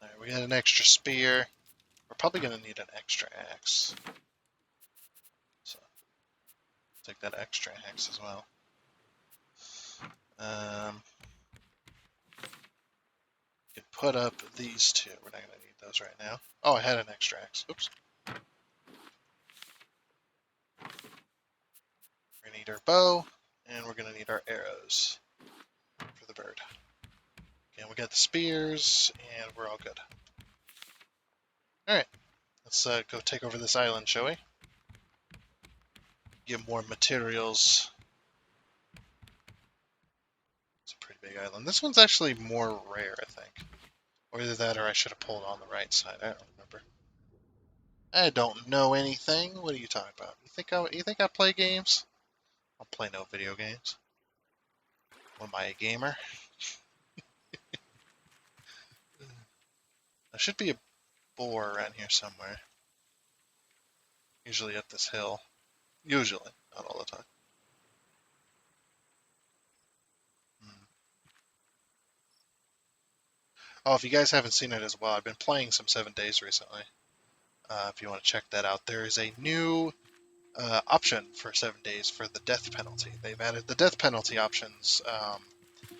Alright, we got an extra spear. We're probably going to need an extra axe. So, take that extra axe as well. You can put up these two. We're not going to need those right now. Oh, I had an extra axe. Oops. We're going to need our bow, and we're going to need our arrows for the bird. Okay, we got the spears, and we're all good. Alright, let's go take over this island, shall we? Get more materials. It's a pretty big island. This one's actually more rare, I think. Or either that or I should have pulled on the right side. I don't remember. I don't know anything. What are you talking about? You think I play games? I don't play no video games. Am I a gamer? There should be a boar around here somewhere. Usually up this hill. Usually, not all the time. Oh, if you guys haven't seen it as well, I've been playing some 7 Days recently. If you want to check that out, there is a new option for 7 Days for the death penalty. They've added the death penalty options.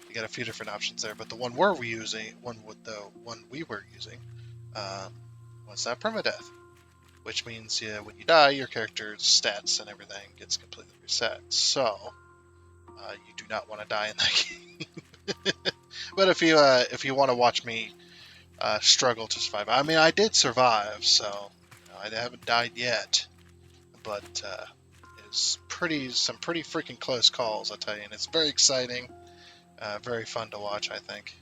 You got a few different options there, but the one we were using was that permadeath, which means when you die, your character's stats and everything gets completely reset. So you do not want to die in that game. But if you want to watch me struggle to survive, I mean, I did survive, so I haven't died yet, but it's some pretty freaking close calls, I tell you, and it's very exciting, very fun to watch. I think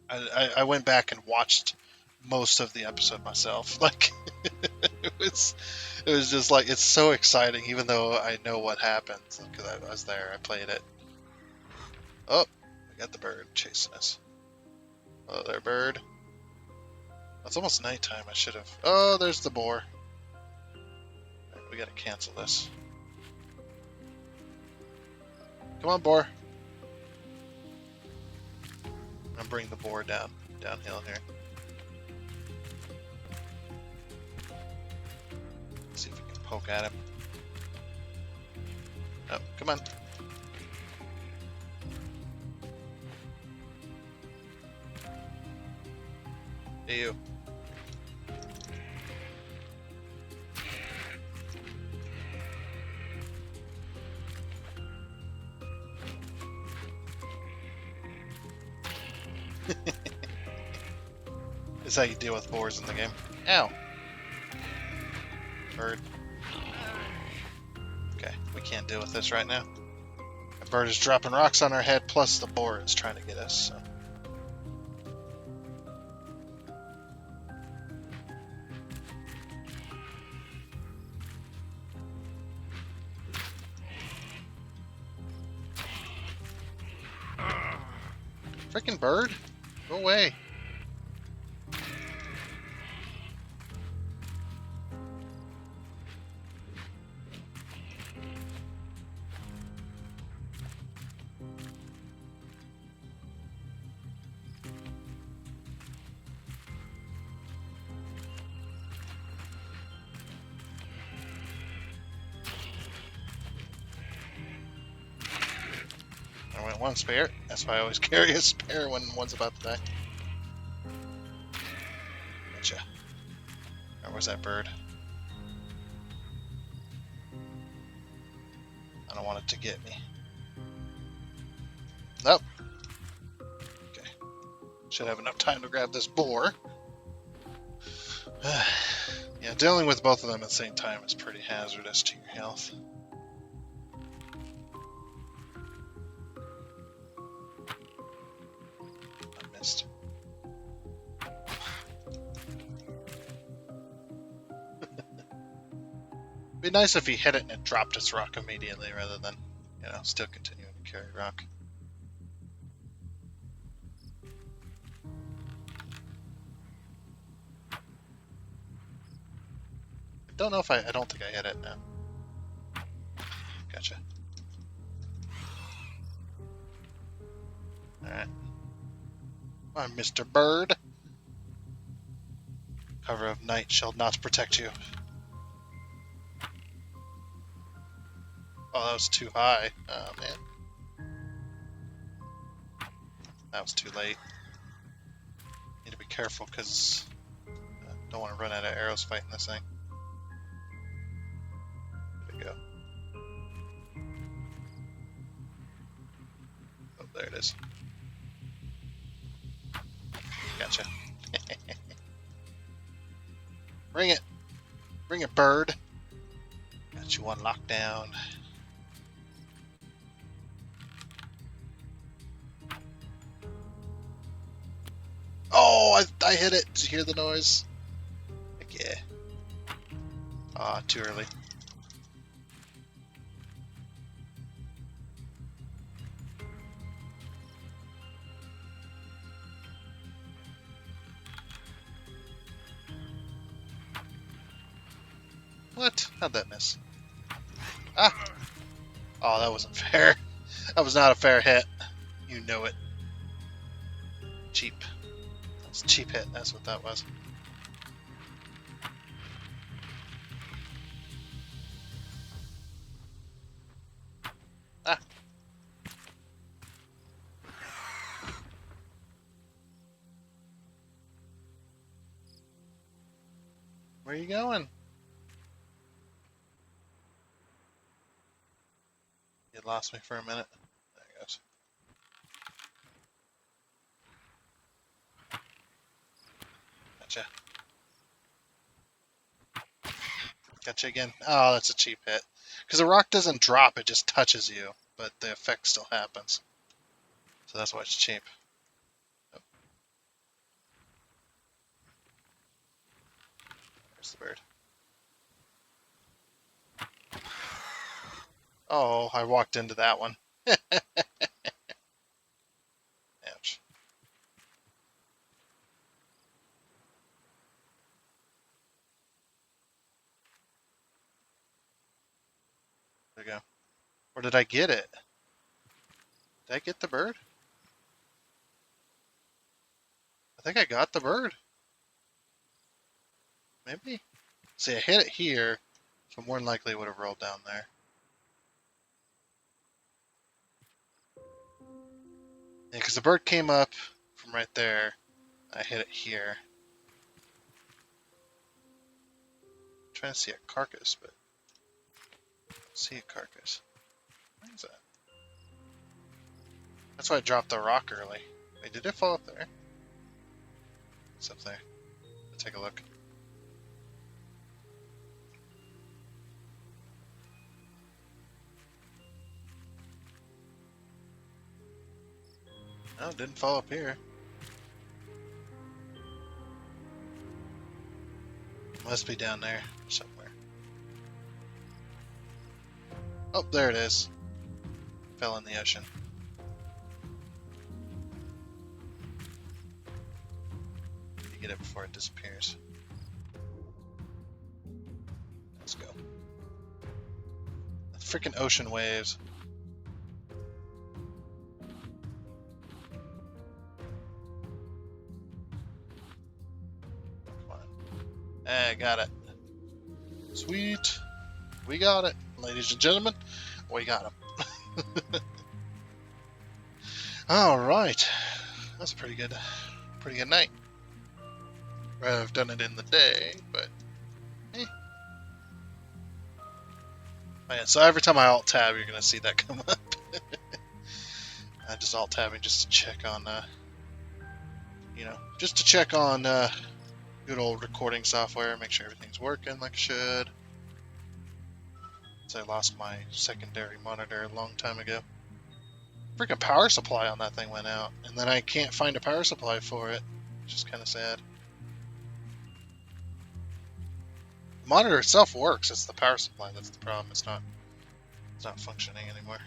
I went back and watched most of the episode myself. Like it was just like, it's so exciting, even though I know what happens because I was there. I played it. Oh, we got the bird chasing us. Oh, there, bird. It's almost nighttime. I should have. Oh, there's the boar. Right, we gotta cancel this. Come on, boar. I'm gonna bring the boar downhill here. Let's see if we can poke at him. Oh, come on. Hey, you. This is how you deal with boars in the game. Ow. Bird. Okay, we can't deal with this right now. The bird is dropping rocks on our head, plus the boar is trying to get us, so. Frickin' bird! Go away! I went one spare. That's why I always carry a spare when one's about to die. Where's that bird? I don't want it to get me. Nope. Okay. Should have enough time to grab this boar. Yeah, dealing with both of them at the same time is pretty hazardous to your health. I missed. It'd be nice if he hit it and it dropped its rock immediately rather than, still continuing to carry rock. I don't know if I don't think I hit it now. Gotcha. Alright. Come on, Mr. Bird. Cover of night shall not protect you. Oh, that was too high. Oh, man. That was too late. Need to be careful because I don't want to run out of arrows fighting this thing. There we go. Oh, there it is. Gotcha. Bring it. Bring it, bird. Got you on lockdown. Oh, I hit it. Did you hear the noise? Heck yeah. Ah, too early. What? How'd that miss? Ah! Oh, that wasn't fair. That was not a fair hit. You know it. Cheap. That's a cheap hit. That's what that was. Ah! Where are you going? You lost me for a minute. There it goes. Gotcha. Gotcha again. Oh, that's a cheap hit. Because the rock doesn't drop, it just touches you, but the effect still happens. So that's why it's cheap. Oh. There's the bird. Oh, I walked into that one. Ouch. There we go. Or did I get it? Did I get the bird? I think I got the bird. Maybe? See, I hit it here, so more than likely it would have rolled down there. Yeah, because the bird came up from right there. I hit it here. I'm trying to see a carcass, but I don't see a carcass. Where is that? That's why I dropped the rock early. Wait, did it fall up there? It's up there. Let's take a look. No, it didn't fall up here. It must be down there somewhere. Oh, there it is. Fell in the ocean. You get it before it disappears. Let's go. The freaking ocean waves. I got it. Sweet. We got it. Ladies and gentlemen, we got him. Alright. That's a pretty good night. I'd have done it in the day, but Oh, yeah, so every time I alt tab, you're gonna see that come up. I just alt tabbing just to check on, just to check on good old recording software, make sure everything's working like it should. So I lost my secondary monitor a long time ago. Freaking power supply on that thing went out, and then I can't find a power supply for it, which is kind of sad. The monitor itself works. It's the power supply that's the problem. It's not functioning anymore.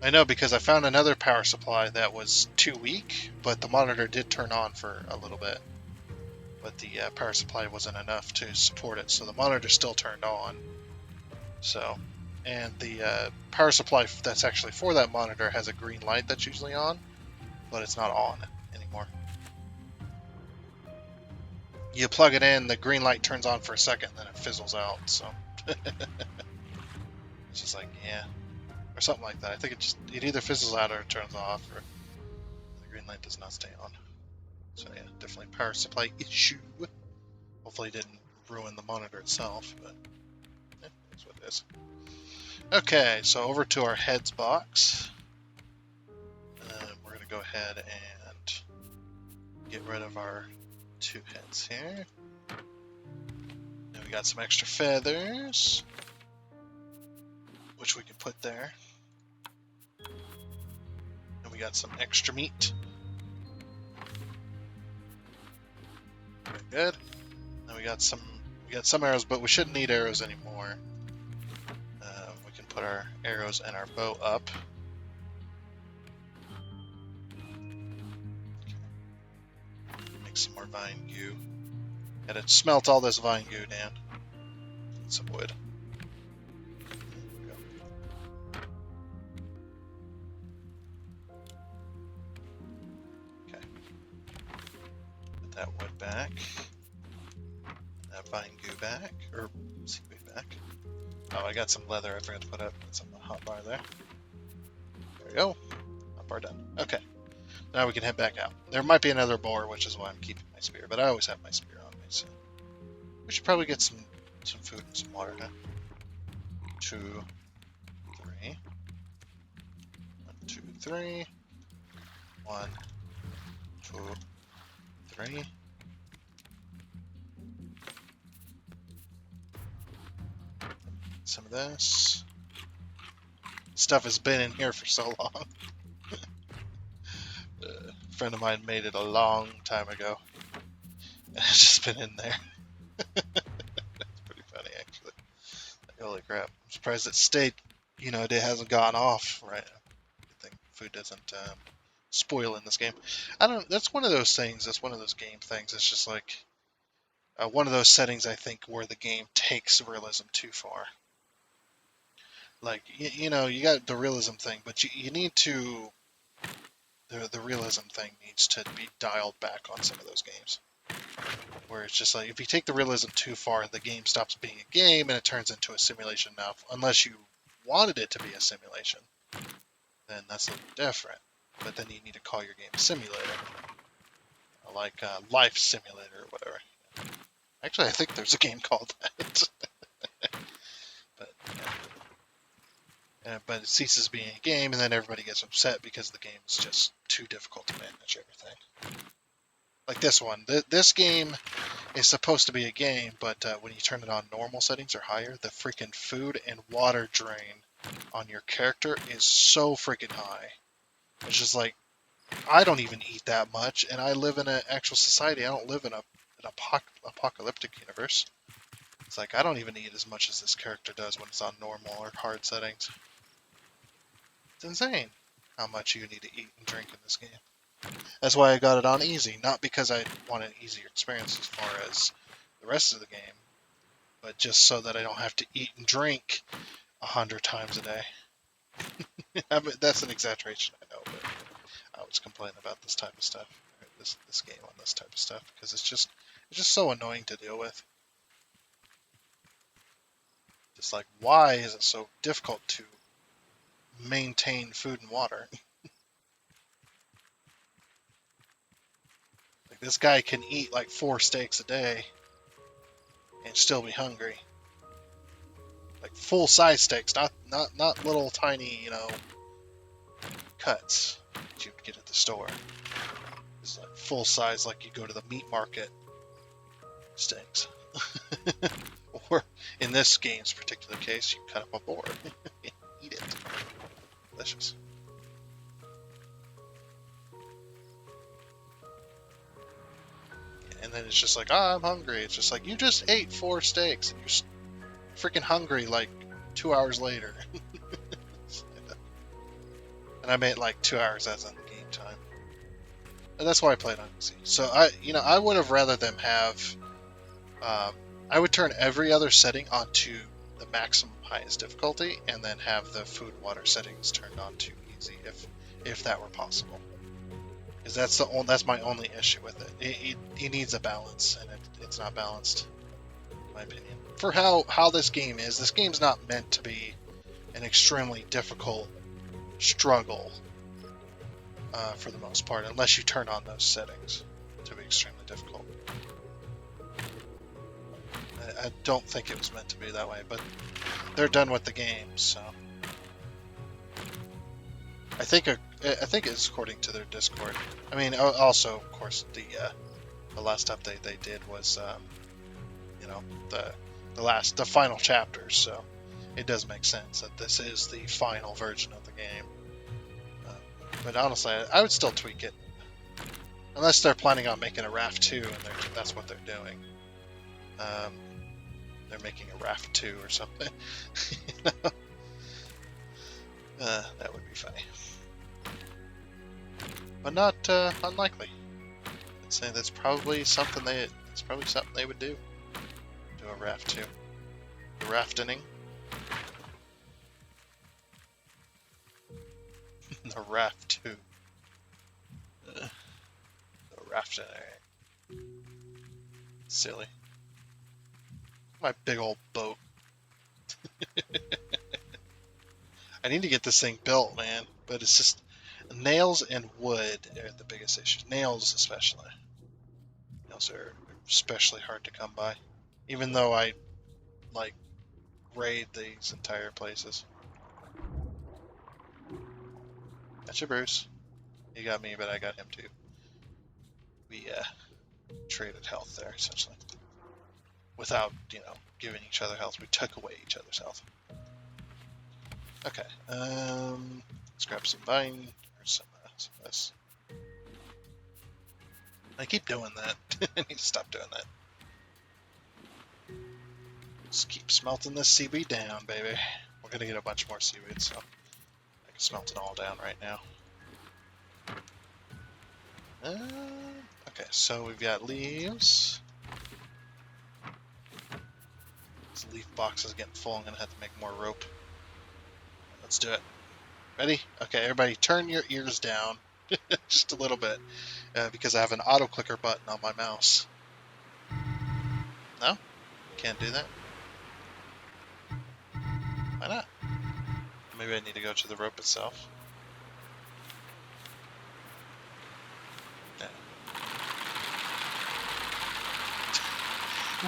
I know because I found another power supply that was too weak, but the monitor did turn on for a little bit. But the power supply wasn't enough to support it, so the monitor still turned on. So, and the power supply that's actually for that monitor has a green light that's usually on, but it's not on anymore. You plug it in, the green light turns on for a second, then it fizzles out. So it's just like, yeah, or something like that. I think it either fizzles out or it turns off, or the green light does not stay on. So yeah, definitely power supply issue. Hopefully it didn't ruin the monitor itself, but yeah, that's what it is. Okay, so over to our heads box. We're going to go ahead and get rid of our 2 heads here. Now we got some extra feathers, which we can put there. And we got some extra meat. Very good. Now we got some arrows, but we shouldn't need arrows anymore. We can put our arrows and our bow up. Make some more vine goo. Gotta smelt all this vine goo down. Get some wood. Okay. Put that wood back. That vine goo back, or seaweed back. Oh, I got some leather I forgot to put up. That's on the hotbar there. There we go. Hotbar done. Okay. Now we can head back out. There might be another boar, which is why I'm keeping my spear, but I always have my spear on me, so we should probably get some food and some water now. 2, 3. 1, 2, 3. 1, 2, 3. Some of this. Stuff has been in here for so long. A friend of mine made it a long time ago. And it's just been in there. It's pretty funny, actually. Like, holy crap. I'm surprised it stayed, it hasn't gone off right. I think food doesn't spoil in this game. That's one of those things, that's one of those game things. It's just like one of those settings, I think, where the game takes realism too far. Like, you got the realism thing, but you need to... The realism thing needs to be dialed back on some of those games. Where it's just like, if you take the realism too far, the game stops being a game and it turns into a simulation now. Unless you wanted it to be a simulation, then that's a little different. But then you need to call your game a simulator. Like Life Simulator or whatever. Actually, I think there's a game called that. But it ceases being a game, and then everybody gets upset because the game is just too difficult to manage everything. Like this one. This game is supposed to be a game, but when you turn it on normal settings or higher, the freaking food and water drain on your character is so freaking high. It's just like, I don't even eat that much, and I live in an actual society. I don't live in an apocalyptic universe. It's like, I don't even eat as much as this character does when it's on normal or hard settings. It's insane how much you need to eat and drink in this game. That's why I got it on easy, not because I want an easier experience as far as the rest of the game, but just so that I don't have to eat and drink 100 times a day. I mean, that's an exaggeration, I know, but I always complain about this type of stuff, or this game on this type of stuff, because it's just so annoying to deal with. Just like, why is it so difficult to maintain food and water? Like, this guy can eat like 4 steaks a day and still be hungry. Like full-size steaks, not little tiny, cuts that you would get at the store. It's like full-size, like you go to the meat market steaks. Or in this game's particular case, you cut up a boar and eat it. Delicious. And then it's just like, I'm hungry. It's just like, you just ate 4 steaks and you're freaking hungry like 2 hours later. And I made like 2 hours as in the game time. And that's why I played on easy. So I would have rather them have, I would turn every other setting onto the maximum highest difficulty, and then have the food and water settings turned on to easy, if that were possible. Because that's my only issue with it. It needs a balance, and it's not balanced, in my opinion. For how this game is, this game's not meant to be an extremely difficult struggle, for the most part, unless you turn on those settings to be extremely difficult. I don't think it was meant to be that way, but they're done with the game, so I think it's according to their Discord. I mean, also, of course, the last update they did was, the final chapter, so it does make sense that this is the final version of the game. But honestly, I would still tweak it, unless they're planning on making a Raft 2, and that's what they're doing. They're making a Raft 2 or something. That would be funny. But not unlikely. I'd say that's probably something they would do. Do a Raft 2. The rafting. The Raft 2. The rafting. Silly. My big old boat. I need to get this thing built, man. But it's just nails and wood are the biggest issues. Nails especially. Nails are especially hard to come by. Even though I raid these entire places. Gotcha, Bruce. You got me, but I got him too. We traded health there, essentially. Without, giving each other health. We took away each other's health. Okay. Let's grab some vine. Or some of this. I keep doing that. I need to stop doing that. Just keep smelting this seaweed down, baby. We're gonna get a bunch more seaweed, so I can smelt it all down right now. Okay, so we've got leaves. This leaf box is getting full. I'm gonna have to make more rope. Let's do it. Ready? Okay, everybody turn your ears down just a little bit, because I have an auto clicker button on my mouse. No? Can't do that? Why not? Maybe I need to go to the rope itself. Yeah.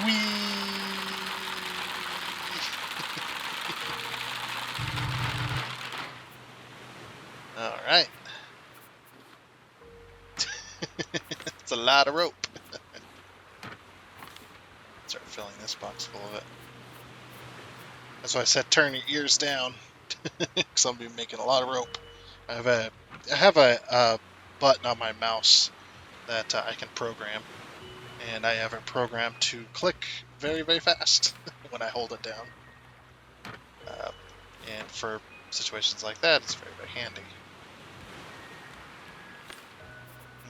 Whee! Alright. It's a lot of rope. Start filling this box full of it. That's why I said turn your ears down. Because I'll be making a lot of rope. I have a button on my mouse that I can program. And I have it programmed to click very, very fast when I hold it down. And for situations like that, it's very, very handy.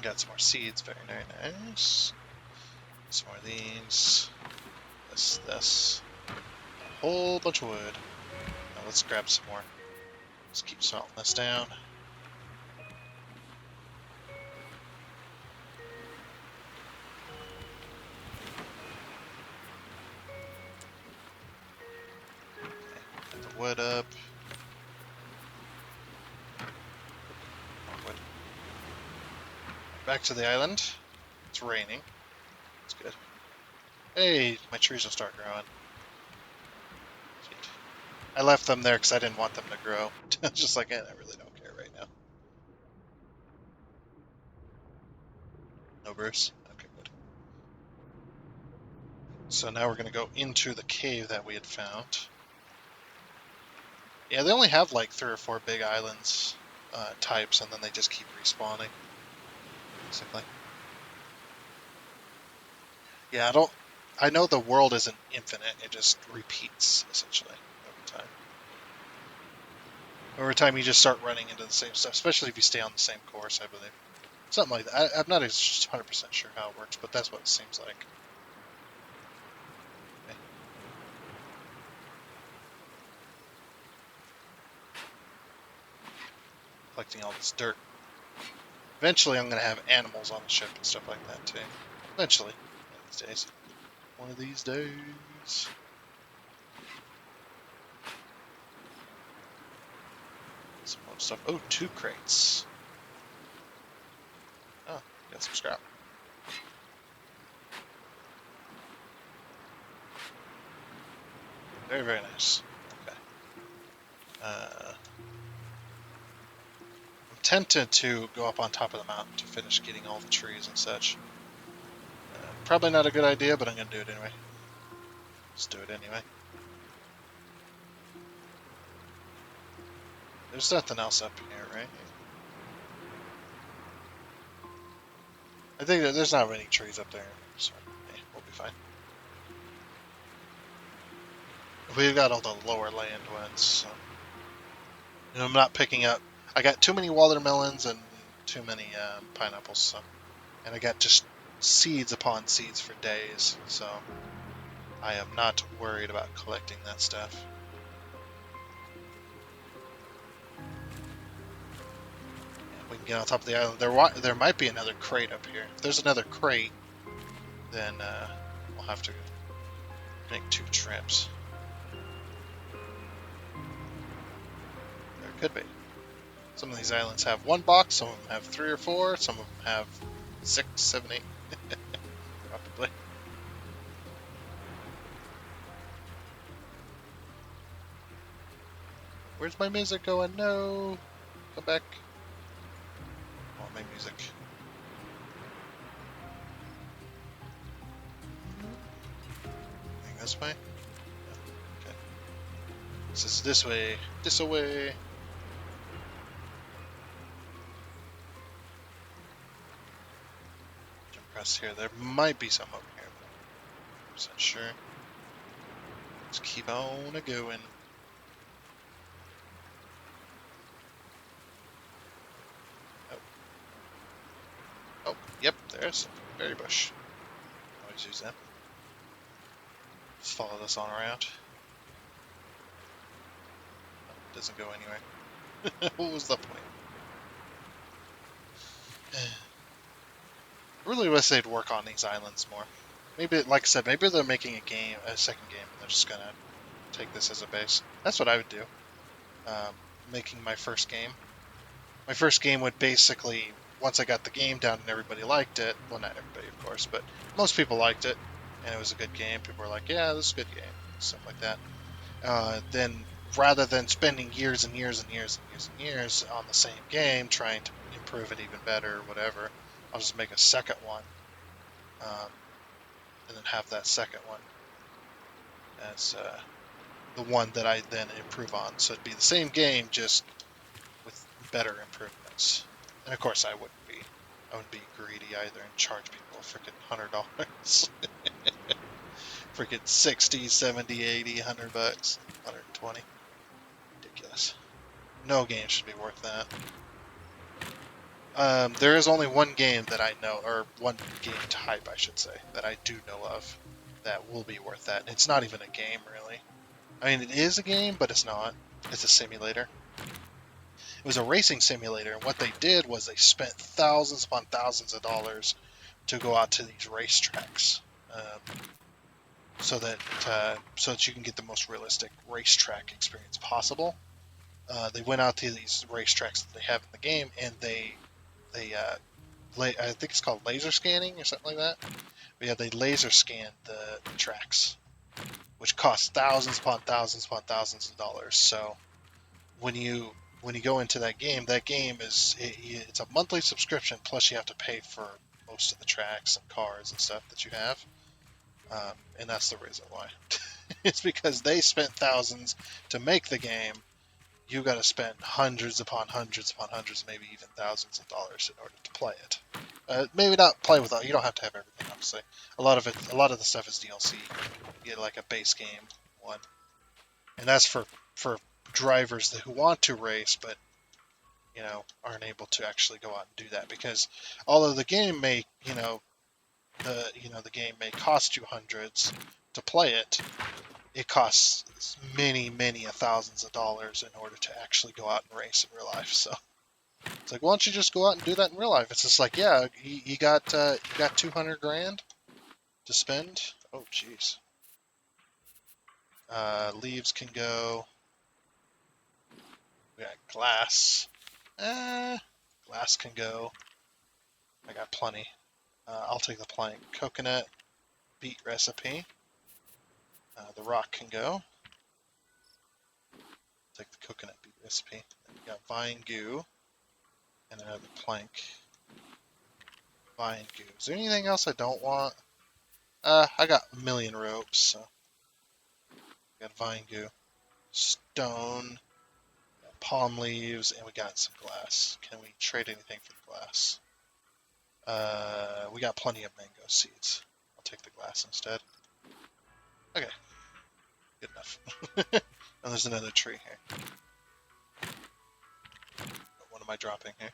Got some more seeds, very, very nice. Some more of these. This. A whole bunch of wood. Now let's grab some more. Let's keep smelting this down. Okay, get the wood up. Back to the island. It's raining. It's good. Hey, my trees will start growing. Sweet. I left them there because I didn't want them to grow. Just like, I really don't care right now. No, Bruce? Okay, good. So now we're going to go into the cave that we had found. Yeah, they only have like 3 or 4 big islands types, and then they just keep respawning, basically. Yeah, I know the world isn't infinite, it just repeats, essentially, over time. Over time, you just start running into the same stuff, especially if you stay on the same course, I believe. Something like that. I'm not 100% sure how it works, but that's what it seems like. Okay. Collecting all this dirt. Eventually, I'm going to have animals on the ship and stuff like that, too. Eventually. One of these days. One of these days. Some more stuff. Oh, 2 crates. Oh, got some scrap. Very, very nice. Okay. I'm tempted to go up on top of the mountain to finish getting all the trees and such. Probably not a good idea, but I'm going to do it anyway. Let's do it anyway. There's nothing else up here, right? I think that there's not many trees up there, so we'll be fine. We've got all the lower land ones, so... And I'm not picking up... I got too many watermelons and too many pineapples, so... And I got just seeds upon seeds for days, so... I am not worried about collecting that stuff. We can get on top of the island. There might be another crate up here. If there's another crate, then we'll have to make 2 trips. There could be. Some of these islands have 1 box, some of them have 3 or 4, some of them have 6, 7, 8. Probably. Where's my music going? No! Come back. I want my music. Going this way? Okay. This is this way. This away. Jump across here. There might be some over here, but I'm not sure. Let's keep on going. Oh, yep, there's a berry bush. Always use that. Just follow this on around. Oh, it doesn't go anywhere. What was the point? I really wish they'd work on these islands more. Maybe, like I said, maybe they're making a second game, and they're just gonna take this as a base. That's what I would do. Making my first game. My first game would basically, once I got the game down and everybody liked it, well, not everybody, of course, but most people liked it, and it was a good game. People were like, yeah, this is a good game, stuff like that. Then, rather than spending years and years and years and years and years on the same game, trying to improve it even better or whatever, I'll just make a second one, and then have that second one as the one that I then improve on. So it'd be the same game, just with better improvements. And of course, I wouldn't be greedy either and charge people freaking $100. Freaking 60, 70, 80, $100, 120. Ridiculous. No game should be worth that. There is only one game that I know, or one game type, I should say, that I do know of that will be worth that. It's not even a game, really. I mean, it is a game, but it's not. It's a simulator. It was a racing simulator, and what they did was they spent thousands upon thousands of dollars to go out to these racetracks, so that you can get the most realistic racetrack experience possible. They went out to these racetracks that they have in the game, and I think it's called laser scanning or something like that. But yeah, they laser scanned the tracks which costs thousands upon thousands upon thousands of dollars. So when you go into that game is it's a monthly subscription, plus you have to pay for most of the tracks and cars and stuff that you have, and that's the reason why. It's because they spent thousands to make the game. You got to spend hundreds upon hundreds upon hundreds, maybe even thousands of dollars in order to play it. Maybe not play with it. You don't have to have everything, obviously. A lot of the stuff is DLC. You get like a base game one, and that's for drivers who want to race, but aren't able to actually go out and do that, because although the game may the game may cost you hundreds to play it, it costs many thousands of dollars in order to actually go out and race in real life. So it's like, why don't you just go out and do that in real life? It's just like, yeah, you got 200 grand to spend. Oh jeez. Leaves can go. We got glass. Glass can go. I got plenty. I'll take the plank. Coconut beet recipe. The rock can go. Take the coconut beet recipe. Then we got vine goo. And another plank. Vine goo. Is there anything else I don't want? I got a million ropes. So. We got vine goo. Stone. Palm leaves, and we got some glass. Can we trade anything for the glass? We got plenty of mango seeds. I'll take the glass instead. Okay. Good enough. And there's another tree here. What am I dropping here?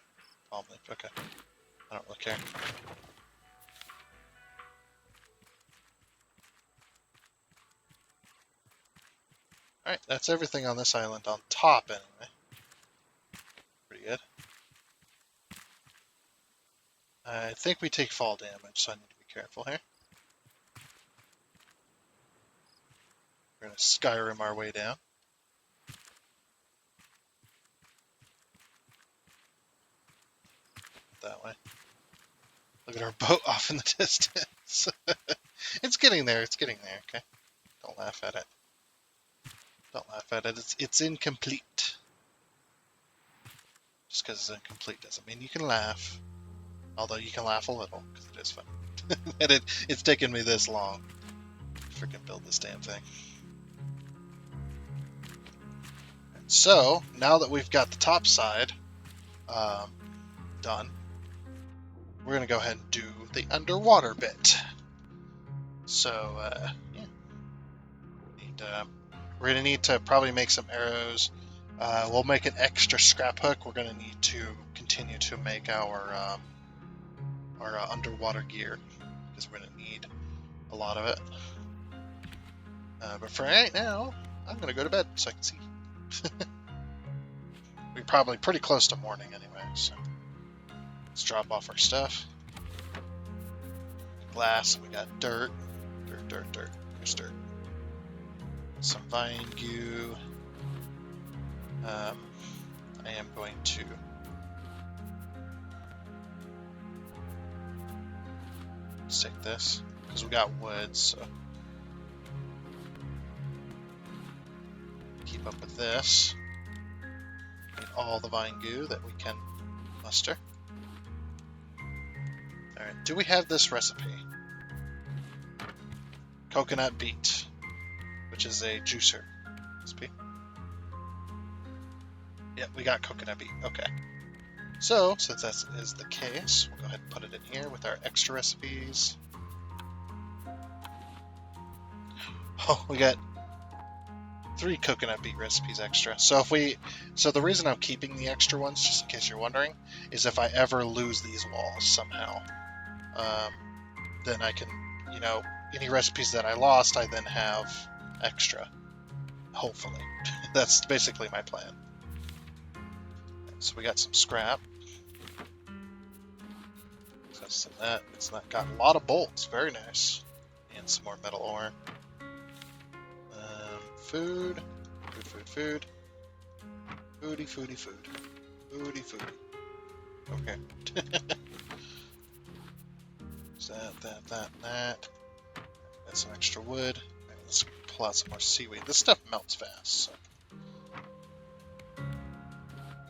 Palm leaf. Okay. I don't really care. Alright, that's everything on this island on top, anyway. Pretty good. I think we take fall damage, so I need to be careful here. We're going to Skyrim our way down. That way. Look at our boat off in the distance. It's getting there, okay? Don't laugh at it. Don't laugh at it. It's incomplete. Just because it's incomplete doesn't mean you can laugh. Although you can laugh a little, because it is fun. And it's taken me this long to freaking build this damn thing. And so, now that we've got the top side done, we're going to go ahead and do the underwater bit. So, yeah. We're going to need to probably make some arrows. We'll make an extra scrap hook. We're going to need to continue to make our underwater gear, because we're going to need a lot of it. But for right now, I'm going to go to bed so I can see. We're probably pretty close to morning anyway, so let's drop off our stuff. Glass, we got dirt. Dirt. Here's dirt. Some vine goo. I am going to take this because we got wood, so keep up with this. Need all the vine goo that we can muster. Alright, do we have this recipe? Coconut beet, which is a juicer recipe. Yep, we got coconut beet. Okay. So, since that is the case, we'll go ahead and put it in here with our extra recipes. Oh, we got 3 coconut beet recipes extra. So the reason I'm keeping the extra ones, just in case you're wondering, is if I ever lose these walls somehow, then I can, any recipes that I lost, I then have extra. Hopefully. That's basically my plan. So we got some scrap. So that it's not got a lot of bolts. Very nice. And some more metal ore. Food. Food. Foodie. Okay. There's that. Got some extra wood. Let's pull out some more seaweed. This stuff melts fast, so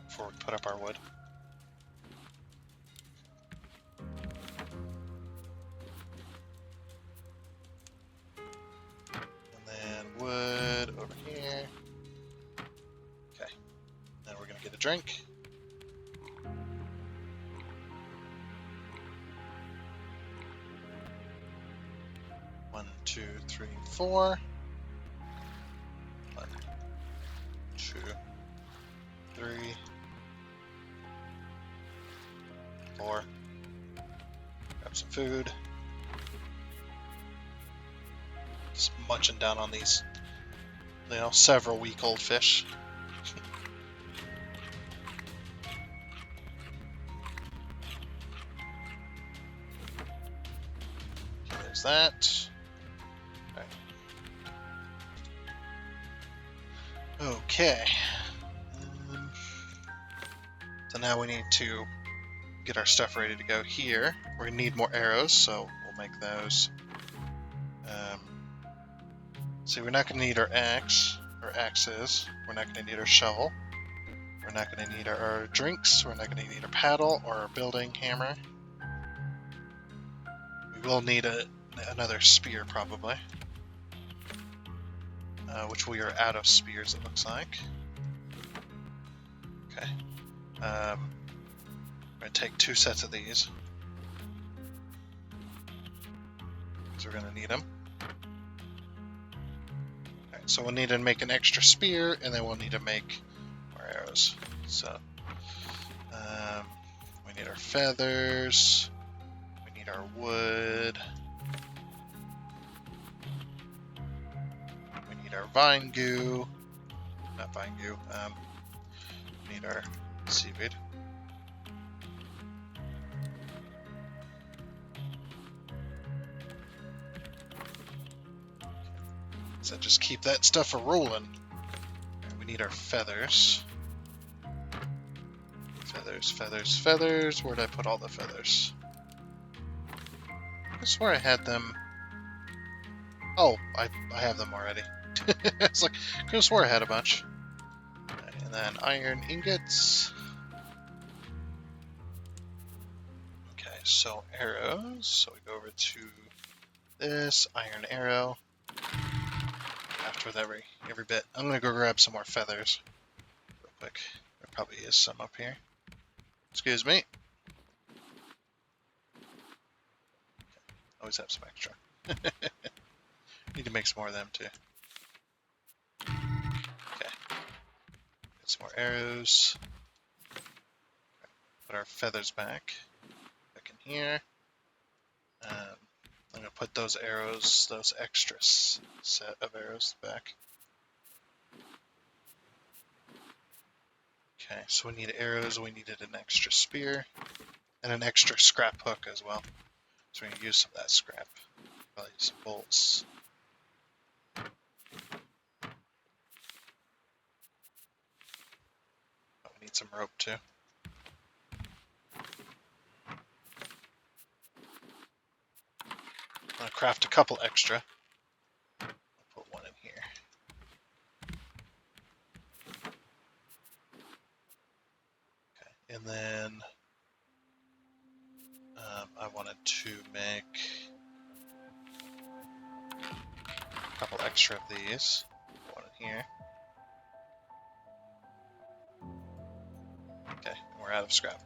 before we put up our wood. And then wood over here. Okay. Then we're gonna get a drink. One, two, three, four. 1, 2, 3, 4. Grab some food. Just munching down on these, several week-old fish. Okay, there's that. Okay. So now we need to get our stuff ready to go here. We're gonna need more arrows, so we'll make those. See, we're not gonna need our axe or axes. We're not gonna need our shovel. We're not gonna need our drinks. We're not gonna need our paddle or our building hammer. We will need another spear probably. Which we are out of spears, it looks like. Okay. I'm going to take 2 sets of these. Because we're going to need them. Alright, so we'll need to make an extra spear, and then we'll need to make more arrows. So, we need our feathers. We need our wood. Our vine goo, not vine goo, we need our seaweed. So just keep that stuff a-rolling. We need our feathers. Feathers, feathers, feathers. Where'd I put all the feathers? I swear I had them. Oh, I have them already. It's like, I could have swore I had a bunch. And then iron ingots. Okay, so arrows. So we go over to this iron arrow. After with every bit. I'm gonna go grab some more feathers real quick. There probably is some up here. Excuse me. Always have some extra. Need to make some more of them too. Okay. Get some more arrows. Put our feathers back in here. I'm going to put those arrows, those extra set of arrows back. Okay, so we need arrows, we needed an extra spear, and an extra scrap hook as well. So we're going to use some of that scrap. Probably some bolts. We need some rope too. I'm going to craft a couple extra. I'll put one in here. Okay, and then I wanted to make a couple extra of these. One in here. Okay, we're out of scrap.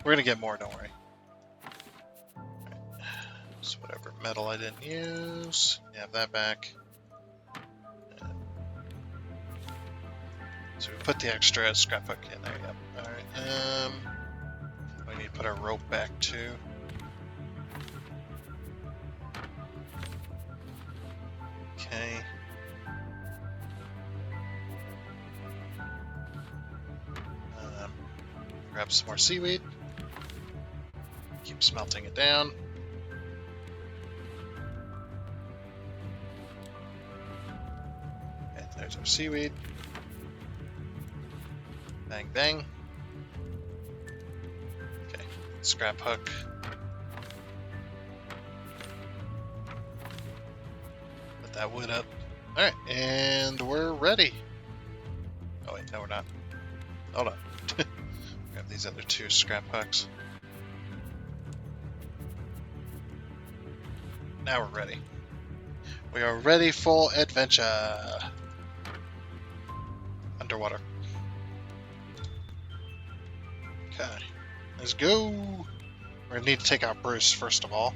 We're gonna get more, don't worry. Right. So whatever metal I didn't use, you have that back. So we put the extra scrap hook in there. Yep. All right. We need to put our rope back too. Okay. Grab some more seaweed. Keep smelting it down. Okay, there's our seaweed. Bang, bang. Okay, scrap hook. that wood up. Alright, and we're ready. Oh wait, no we're not. Hold on. Grab these other two scrap hooks. Now we're ready. We are ready for adventure. Underwater. Okay, let's go. We're gonna need to take out Bruce first of all.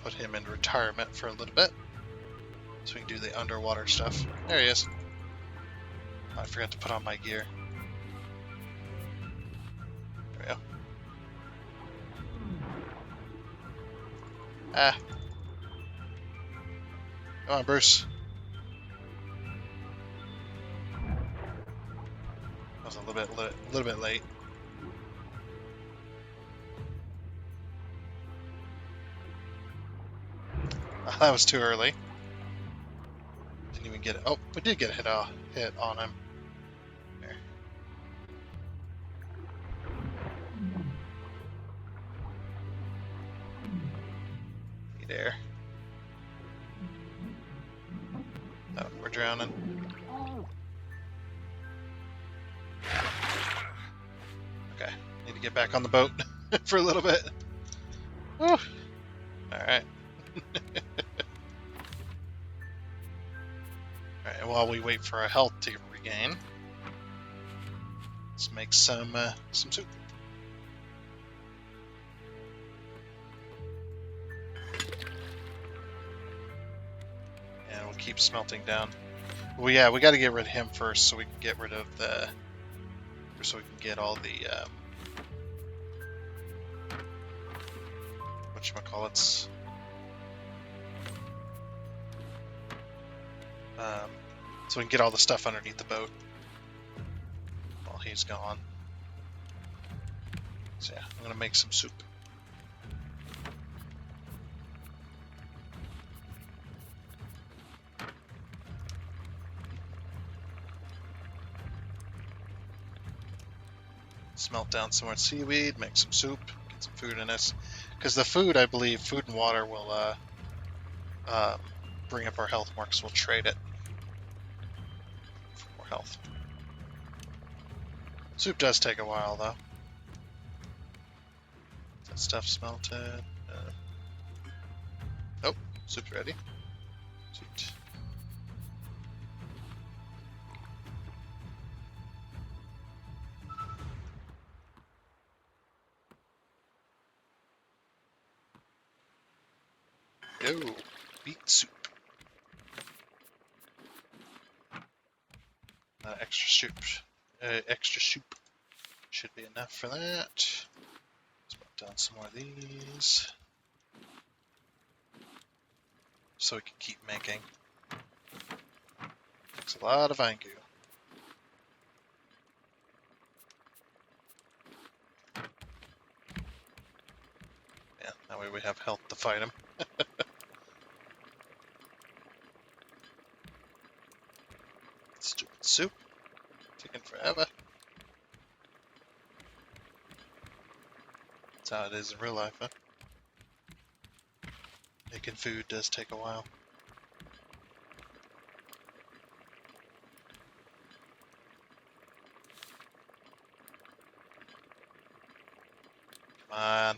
Put him in retirement for a little bit, so we can do the underwater stuff. There he is. Oh, I forgot to put on my gear. There we go. Ah. Come on, Bruce. I was a little bit late. Oh, that was too early. Didn't even get it. Oh, we did get a hit on him. There. Hey there. Oh, we're drowning. Okay, need to get back on the boat for a little bit. Whew. Alright. Alright, while we wait for our health to regain, let's make some soup. And we'll keep smelting down. Well, yeah, we got to get rid of him first, so we can get rid of the, so we can get all the whatchamacallits. So we can get all the stuff underneath the boat while he's gone. So yeah, I'm gonna make some soup. Smelt down some more seaweed, make some soup, get some food in us. Because the food, I believe, food and water will bring up our health more, because we'll trade it for more health. Soup does take a while, though. That stuff smelted. Oh, soup's ready. Sweet. Oh, beet soup. Extra soup should be enough for that. Let's put down some more of these, so we can keep making. Takes a lot of angu. Yeah, that way we have health to fight him. Stupid soup. Taking forever. That's how it is in real life, huh? Making food does take a while. Come on.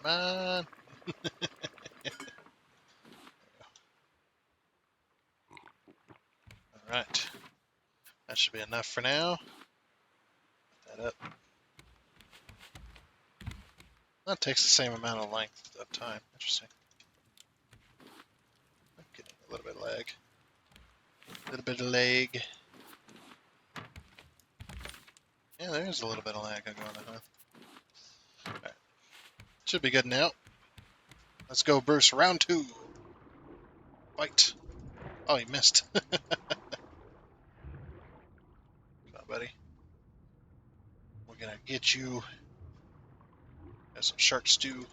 Come on. Alright. That should be enough for now. Put that up. That takes the same amount of length of time. Interesting. I'm getting a little bit of lag. A little bit of lag. Yeah, there's a little bit of lag going on, huh? Alright. Should be good now. Let's go, Bruce. Round 2. Fight. Oh, he missed. Come on, buddy. We're gonna get you. There's some shark stew.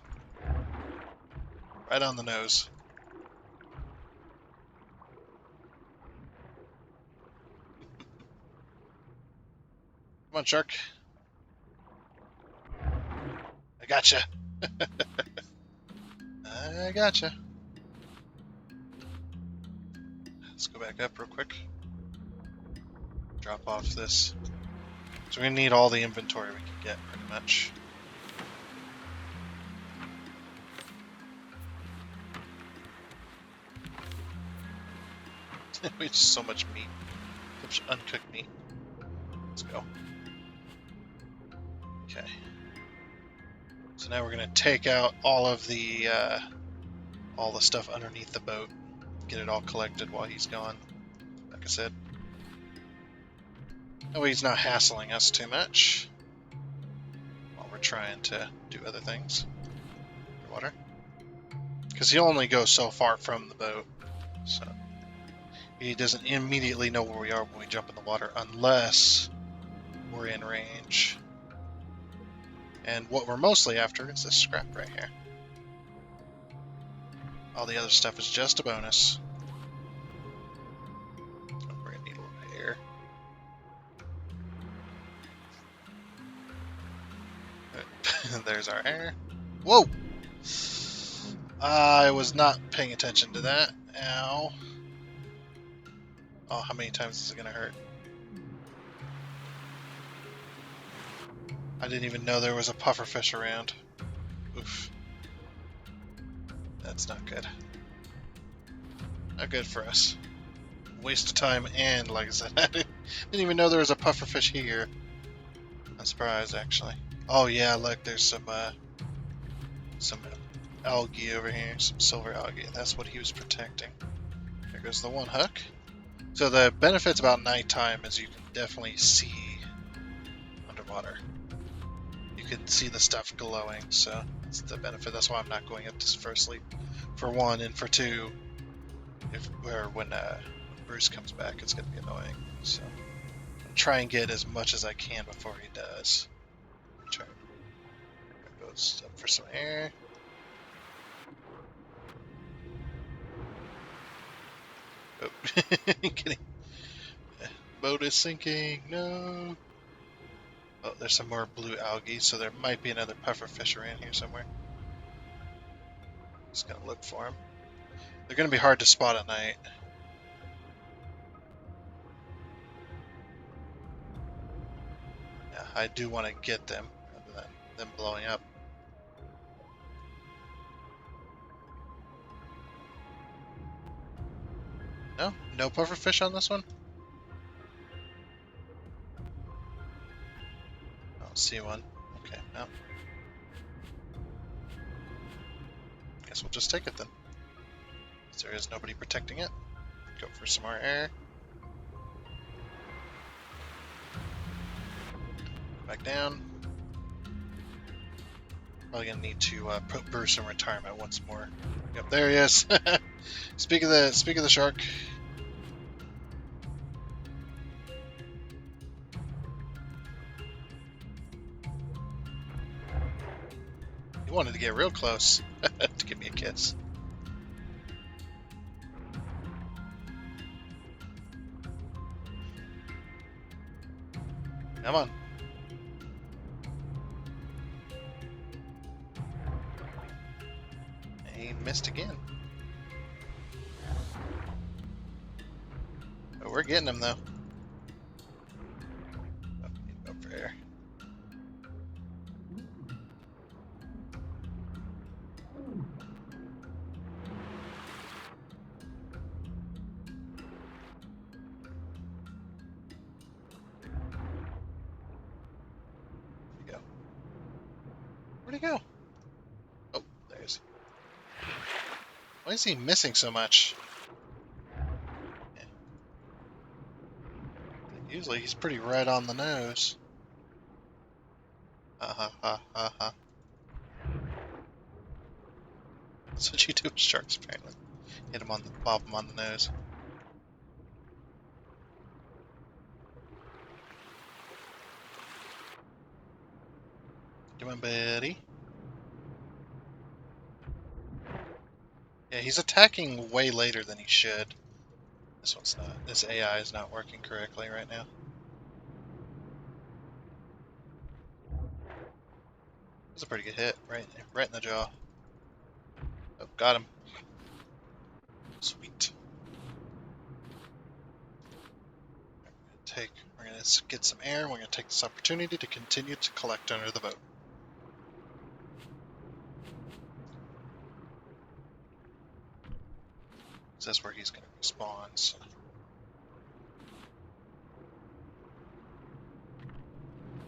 Right on the nose. Come on, shark. I gotcha. I gotcha. Let's go back up real quick. Drop off this. So we're gonna need all the inventory we can get, pretty much. We just so much meat. Such uncooked meat. Let's go. Okay. So now we're gonna take out all of the stuff underneath the boat. Get it all collected while he's gone. Like I said. That way he's not hassling us too much while we're trying to do other things. Water. Because he'll only go so far from the boat. So he doesn't immediately know where we are when we jump in the water unless we're in range. And what we're mostly after is this scrap right here. All the other stuff is just a bonus. Oh, we're gonna need a little air. There's our air. Whoa! I was not paying attention to that. Ow. Oh, how many times is it gonna hurt? I didn't even know there was a pufferfish around. Oof. That's not good. Not good for us. Waste of time, and like I said, I didn't even know there was a pufferfish here. I'm surprised, actually. Oh yeah, look, there's some algae over here, some silver algae. That's what he was protecting. There goes the one hook. So the benefits about nighttime is you can definitely see underwater. You can see the stuff glowing, so that's the benefit. That's why I'm not going up to first sleep, for one, and for two, when Bruce comes back, it's going to be annoying. So I'll try and get as much as I can before he does. Return. Goes up for some air. Oh, kidding. Boat is sinking. No. Oh, there's some more blue algae, so there might be another pufferfish around here somewhere. Just gonna look for them. They're gonna be hard to spot at night. Yeah, I do want to get them rather than them blowing up. No? No pufferfish on this one? I don't see one. Okay, no. Guess we'll just take it then. Because there is nobody protecting it. Go for some more air. Back down. Probably gonna need to put Bruce in retirement once more. Yep, there he is. Speak of the shark. He wanted to get real close to give me a kiss. Come on. He missed again. Oh, we're getting him though. Oh, need to go for air. Where'd he go? Oh, there's. Why is he missing so much? Yeah. Usually he's pretty right on the nose. That's what you do with sharks, apparently. Hit him on the bob him on the nose. Come on, buddy. Yeah, he's attacking way later than he should. This one's not. This AI is not working correctly right now. That's a pretty good hit, right in the jaw. Oh, got him. Sweet. We're gonna get some air, and we're gonna take this opportunity to continue to collect under the boat. That's where he's gonna respawn. So.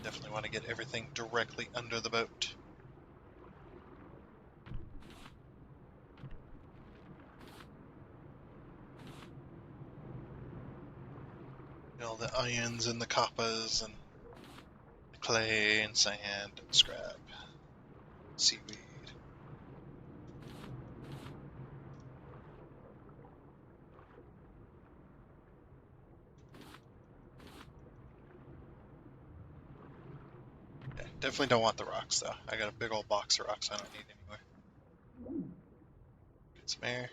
Definitely want to get everything directly under the boat. You know, the ions and the coppas and the clay and sand and scrap, seaweed. Okay, definitely don't want the rocks though. I got a big old box of rocks I don't need anywhere. Get some air.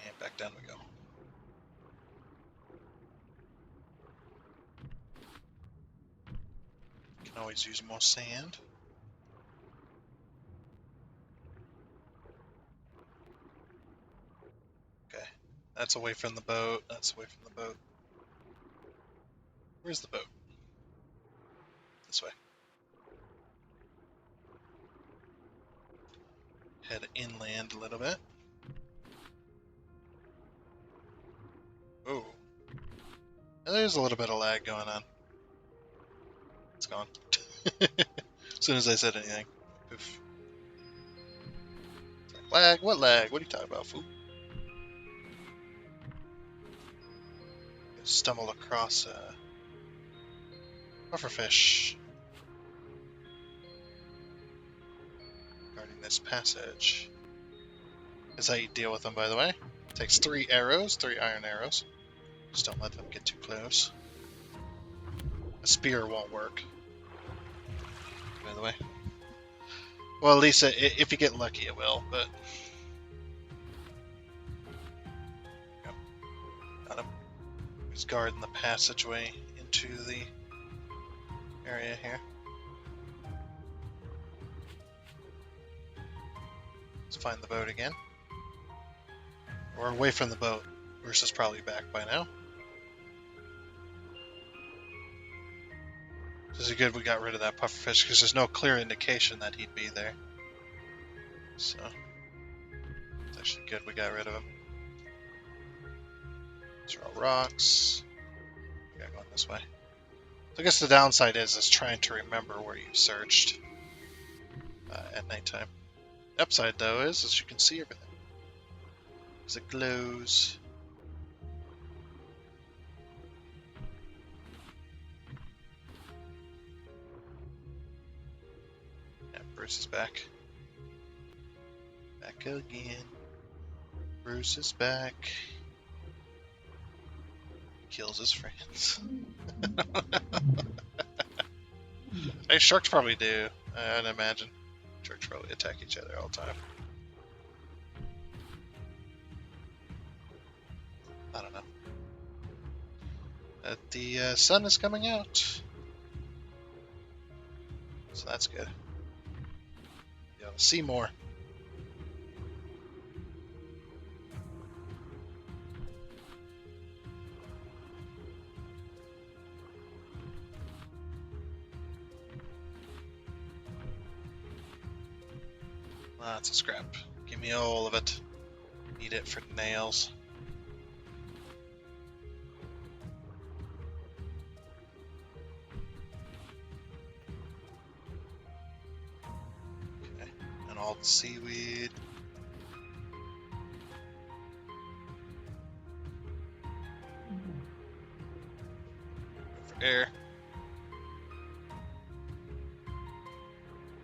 And back down we go. Can always use more sand. Okay, that's away from the boat. That's away from the boat. Where's the boat? This way. Head inland a little bit. Oh. There's a little bit of lag going on. It's gone. As soon as I said anything. Poof. Like, lag? What lag? What are you talking about, fool? Stumbled across a pufferfish guarding this passage. That's how you deal with them, by the way. It takes 3 arrows, 3 iron arrows. Just don't let them get too close. A spear won't work, by the way. Well, at least if you get lucky, it will, but... Yep. Got him. He's guarding the passageway into the area here. Let's find the boat again. We're away from the boat. Bruce is probably back by now. This is good we got rid of that pufferfish because there's no clear indication that he'd be there. So, it's actually good we got rid of him. These are all rocks. We gotta go this way. So I guess the downside is trying to remember where you searched at nighttime. The upside though is you can see everything. As it glows. Yeah, Bruce is back. Back again. Bruce is back. Kills his friends. Hey, sharks probably do, I'd imagine. Sharks probably attack each other all the time. I don't know. The sun is coming out. So that's good. Be able to see more. Lots of scrap. Give me all of it. Need it for nails. Okay, and all the seaweed. Go for air.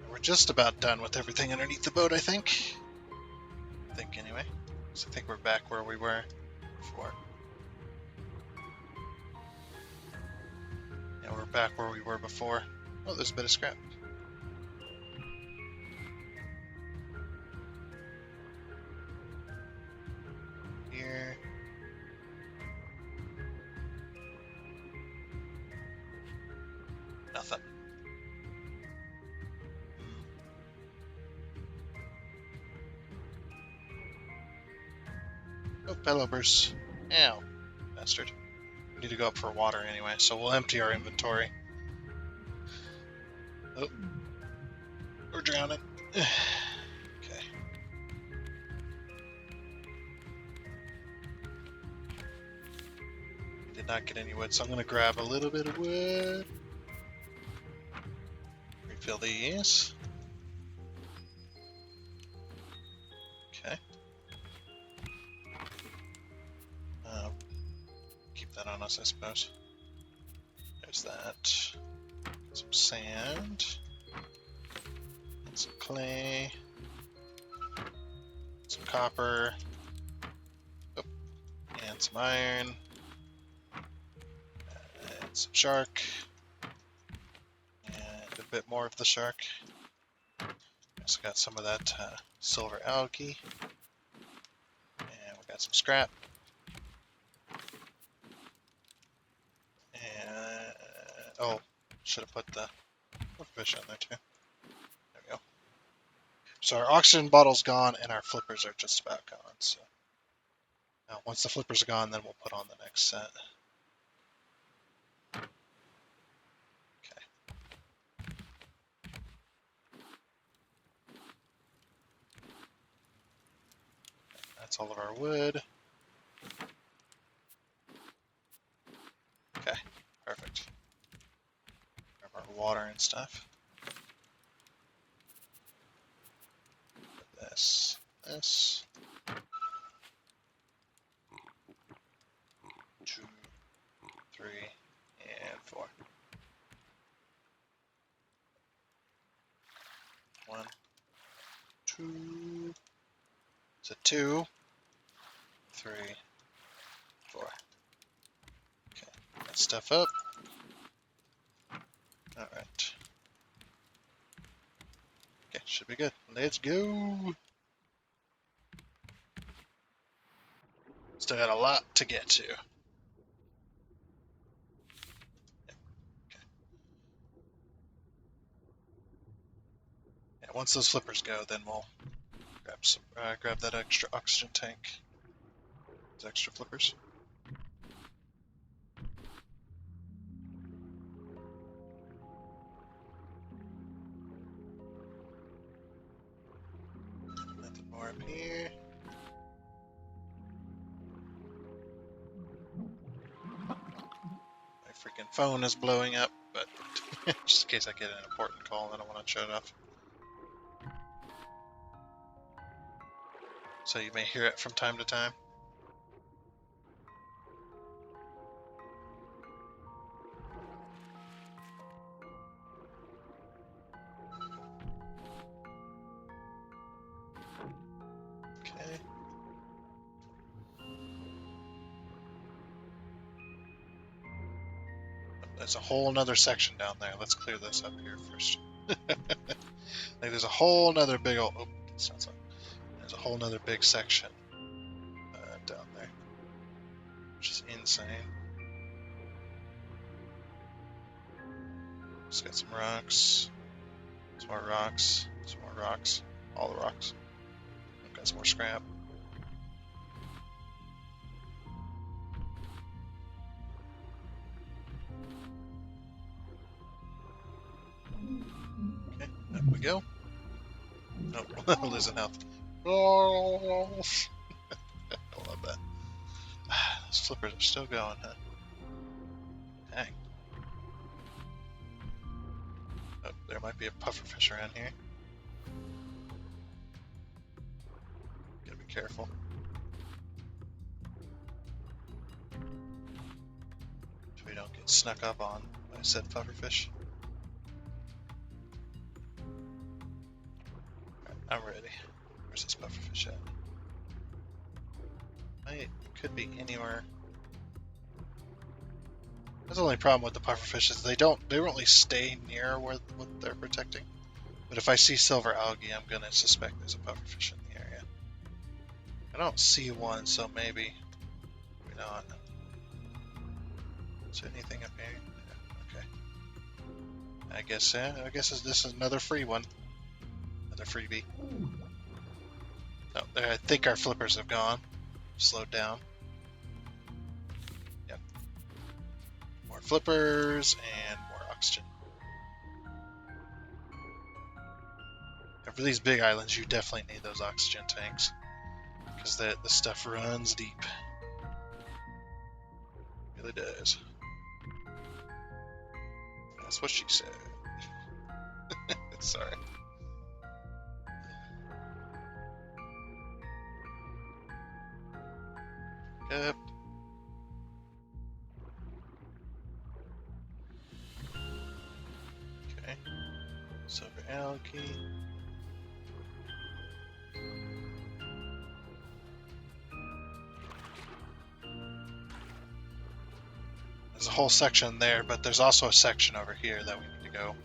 We're just about done with everything underneath the boat, I think. Anyway. So I think we're back where we were before. Yeah, we're back where we were before. Oh, there's a bit of scrap. Here. Nothing. Oh, hello, Bruce. Ow. Bastard. We need to go up for water anyway, so we'll empty our inventory. Oh, we're drowning. Okay. We did not get any wood, so I'm going to grab a little bit of wood. Refill these. Okay. Keep that on us, I suppose. There's that. Some sand. And some clay. Some copper. Oh, and some iron. And some shark. And a bit more of the shark. Also got some of that silver algae. And we got some scrap. And oh, should have put the fish on there too. There we go. So our oxygen bottle's gone and our flippers are just about gone. So now once the flippers are gone, then we'll put on the next set. Okay. That's all of our wood. Okay, perfect. Grab our water and stuff. This. 2, 3, and 4. 1, 2. So 2, 3, 4. Okay, that stuff up. Alright. Okay, should be good. Let's go! Still got a lot to get to. Okay. Yeah, once those flippers go, then we'll grab that extra oxygen tank. Those extra flippers. Nothing more up here. My freaking phone is blowing up, but just in case I get an important call, I don't want to shut it off. So you may hear it from time to time. Okay. There's a whole nother section down there. Let's clear this up here first. Like there's a whole nother big old... Oh, that's not something. There's a whole nother big section down there. Which is insane. Just got some rocks. Some more rocks. Some more rocks. All the rocks. I've got some more scrap. Okay, up we go. Oh, losing health. Oh, I love that. Those flippers are still going, huh? Dang. Oh, there might be a pufferfish around here. Gotta be careful. So we don't get snuck up on by said pufferfish. I'm ready. Where's this pufferfish at? It could be anywhere. That's the only problem with the pufferfish is they don't really stay near what they're protecting. But if I see silver algae, I'm gonna suspect there's a pufferfish in the area. I don't see one, so maybe not. Is there anything up here? Yeah, okay. I guess this is another free one. Another freebie. Oh, there, I think our flippers have gone. Slowed down. more flippers, and more oxygen. And for these big islands, you definitely need those oxygen tanks, because the stuff runs deep. It really does. That's what she said. Sorry. Yep. Okay. Silver algae. There's a whole section there, but there's also a section over here that we need to go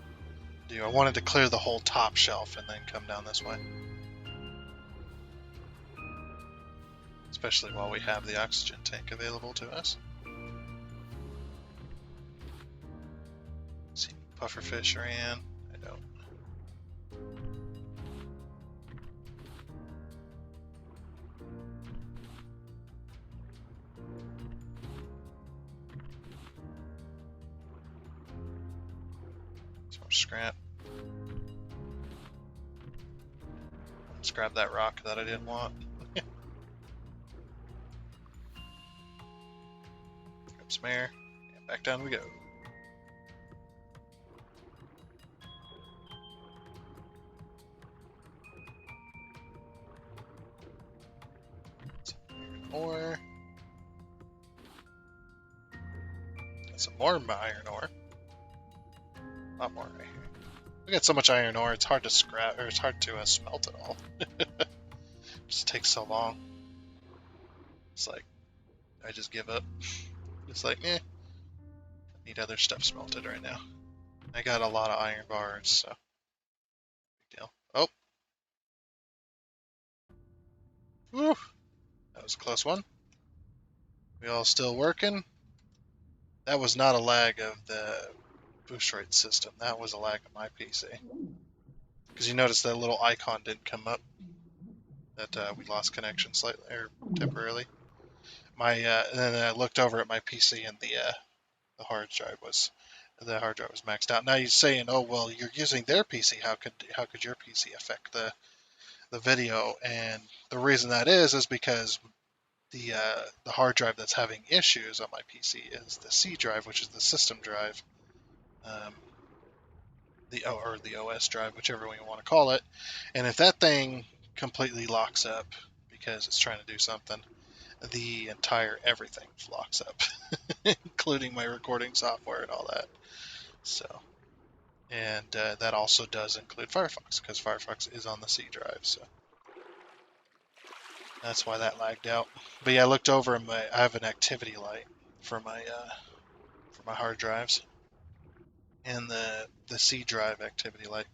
do. I wanted to clear the whole top shelf and then come down this way. Especially while we have the oxygen tank available to us. See any pufferfish around? I don't. Some more scrap. Let's grab that rock that I didn't want. Grab some air, and back down we go. Some iron ore. And some more iron ore. A lot more right here. We got so much iron ore, it's hard to scrap, or it's hard to smelt it all. It just takes so long. It's like, I just give up. It's like, I need other stuff smelted right now. I got a lot of iron bars, so big deal. Oh, whew, that was a close one. We all still working? That was not a lag of the Boosteroid system. That was a lag of my PC. Because you notice that little icon didn't come up. That we lost connection slightly or temporarily. And then I looked over at my PC and the hard drive was maxed out. Now you're saying, oh well, you're using their PC. How could your PC affect the video? And the reason that is because the hard drive that's having issues on my PC is the C drive, which is the system drive, the OS drive, whichever one you want to call it. And if that thing completely locks up because it's trying to do something, the entire everything locks up, including my recording software and all that. So, and that also does include Firefox, because Firefox is on the C drive. So that's why that lagged out. But yeah, I looked over and I have an activity light for my hard drives, and the C drive activity light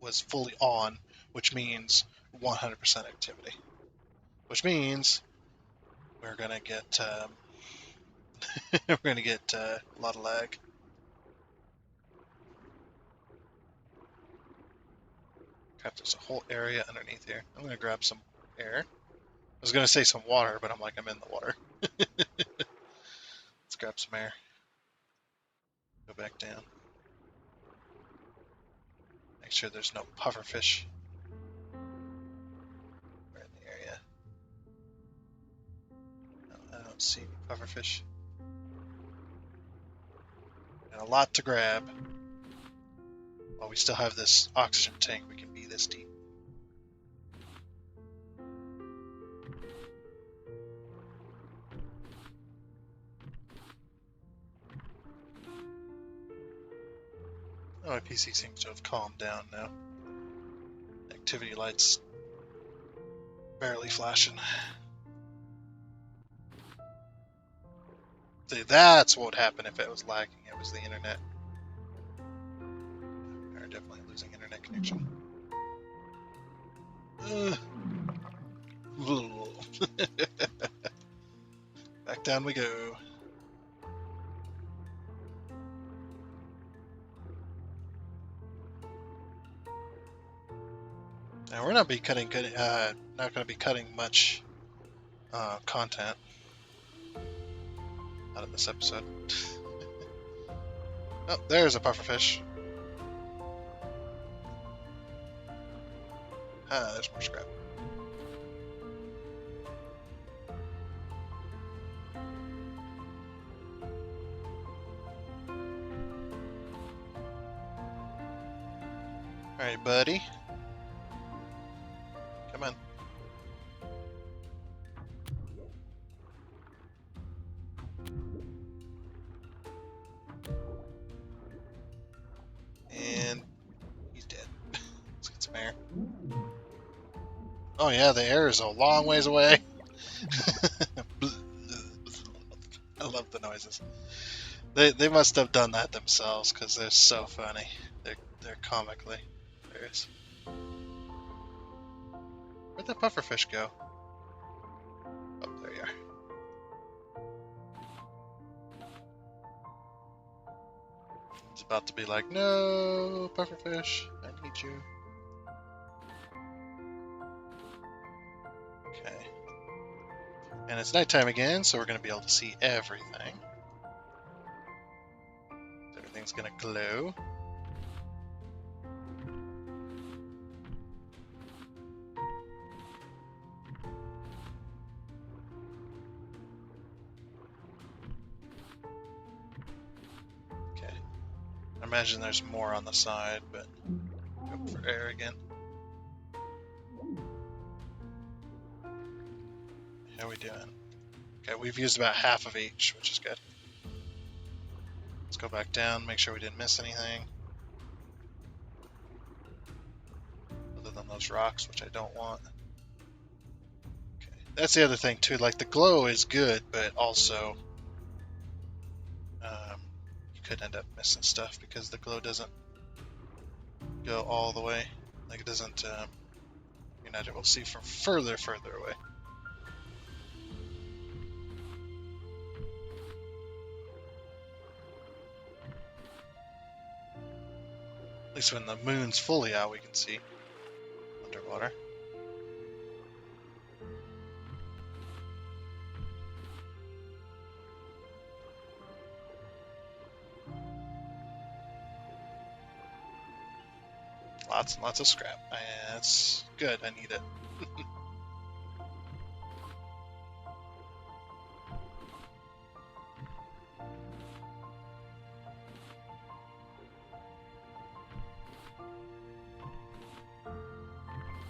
was fully on, which means 100% activity. Which means we're gonna get a lot of lag. Crap, there's a whole area underneath here. I'm gonna grab some air. I was gonna say some water, but I'm like, I'm in the water. Let's grab some air. Go back down. Make sure there's no pufferfish in the area. No, I don't see any pufferfish. And a lot to grab. While we still have this oxygen tank, we can be this deep. Oh, my PC seems to have calmed down now. Activity lights barely flashing. See, that's what would happen if it was lagging. It was the internet. We're definitely losing internet connection. Back down we go. Now we're not going to be cutting much content out of this episode. Oh, there's a pufferfish. Ah, there's more scrap. Alright, buddy. Come on. And he's dead. Let's get some air. Oh yeah, the air is a long ways away. I love the noises. They must have done that themselves because they're so funny. They're comically hilarious. Where'd that pufferfish go? Oh, there you are. It's about to be like, no, pufferfish, I need you. Okay. And it's nighttime again, so we're going to be able to see everything. Everything's going to glow. Okay. I imagine there's more on the side, but go for air again. How are we doing? Okay, we've used about half of each, which is good. Let's go back down, make sure we didn't miss anything. Other than those rocks, which I don't want. Okay. That's the other thing too, like the glow is good, but also you could end up missing stuff because the glow doesn't go all the way. Like it doesn't, you're not able to see from further away. At least when the moon's fully out, we can see underwater. Lots and lots of scrap. That's good, I need it.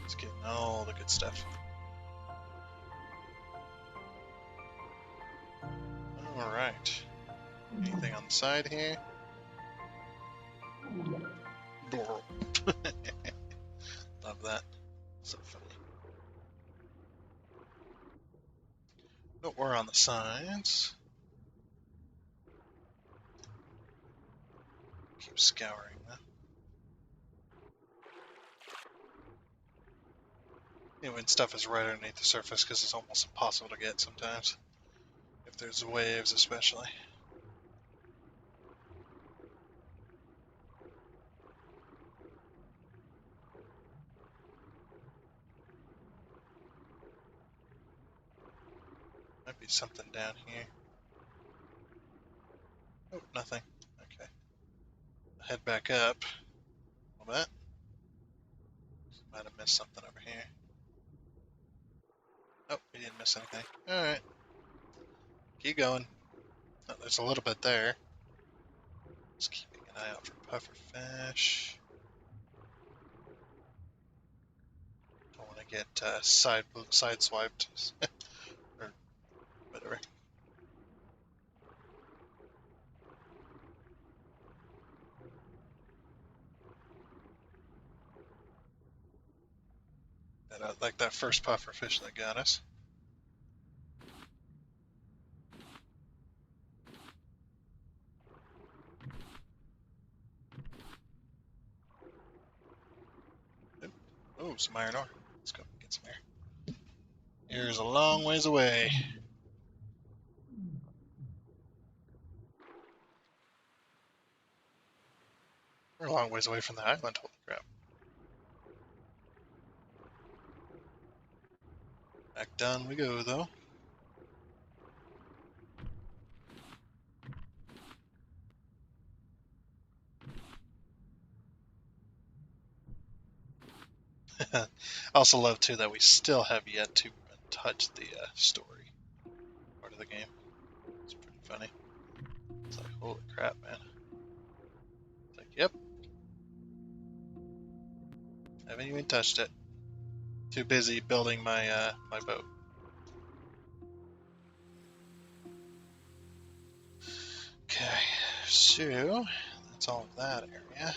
It's getting all the good stuff. Alright. Anything on the side here? Love that. So funny. No, we're on the sides. Keep scouring that. You know, when stuff is right underneath the surface because it's almost impossible to get sometimes. If there's waves especially. Might be something down here. Oh, nothing. Okay. I'll head back up. A little bit. Might have missed something over here. Oh, we didn't miss anything. Alright. Keep going. Oh, there's a little bit there. Just keeping an eye out for pufferfish. Don't want to get sideswiped. Or whatever. Like that first pufferfish that got us. Oh, some iron ore. Let's go get some air. Air's a long ways away. We're a long ways away from the island, holy crap. Back down we go, though. I also love too that we still have yet to touch the story part of the game. It's pretty funny. It's like, holy crap, man. It's like, yep. Haven't even touched it. Too busy building my my boat. Okay, so that's all of that area.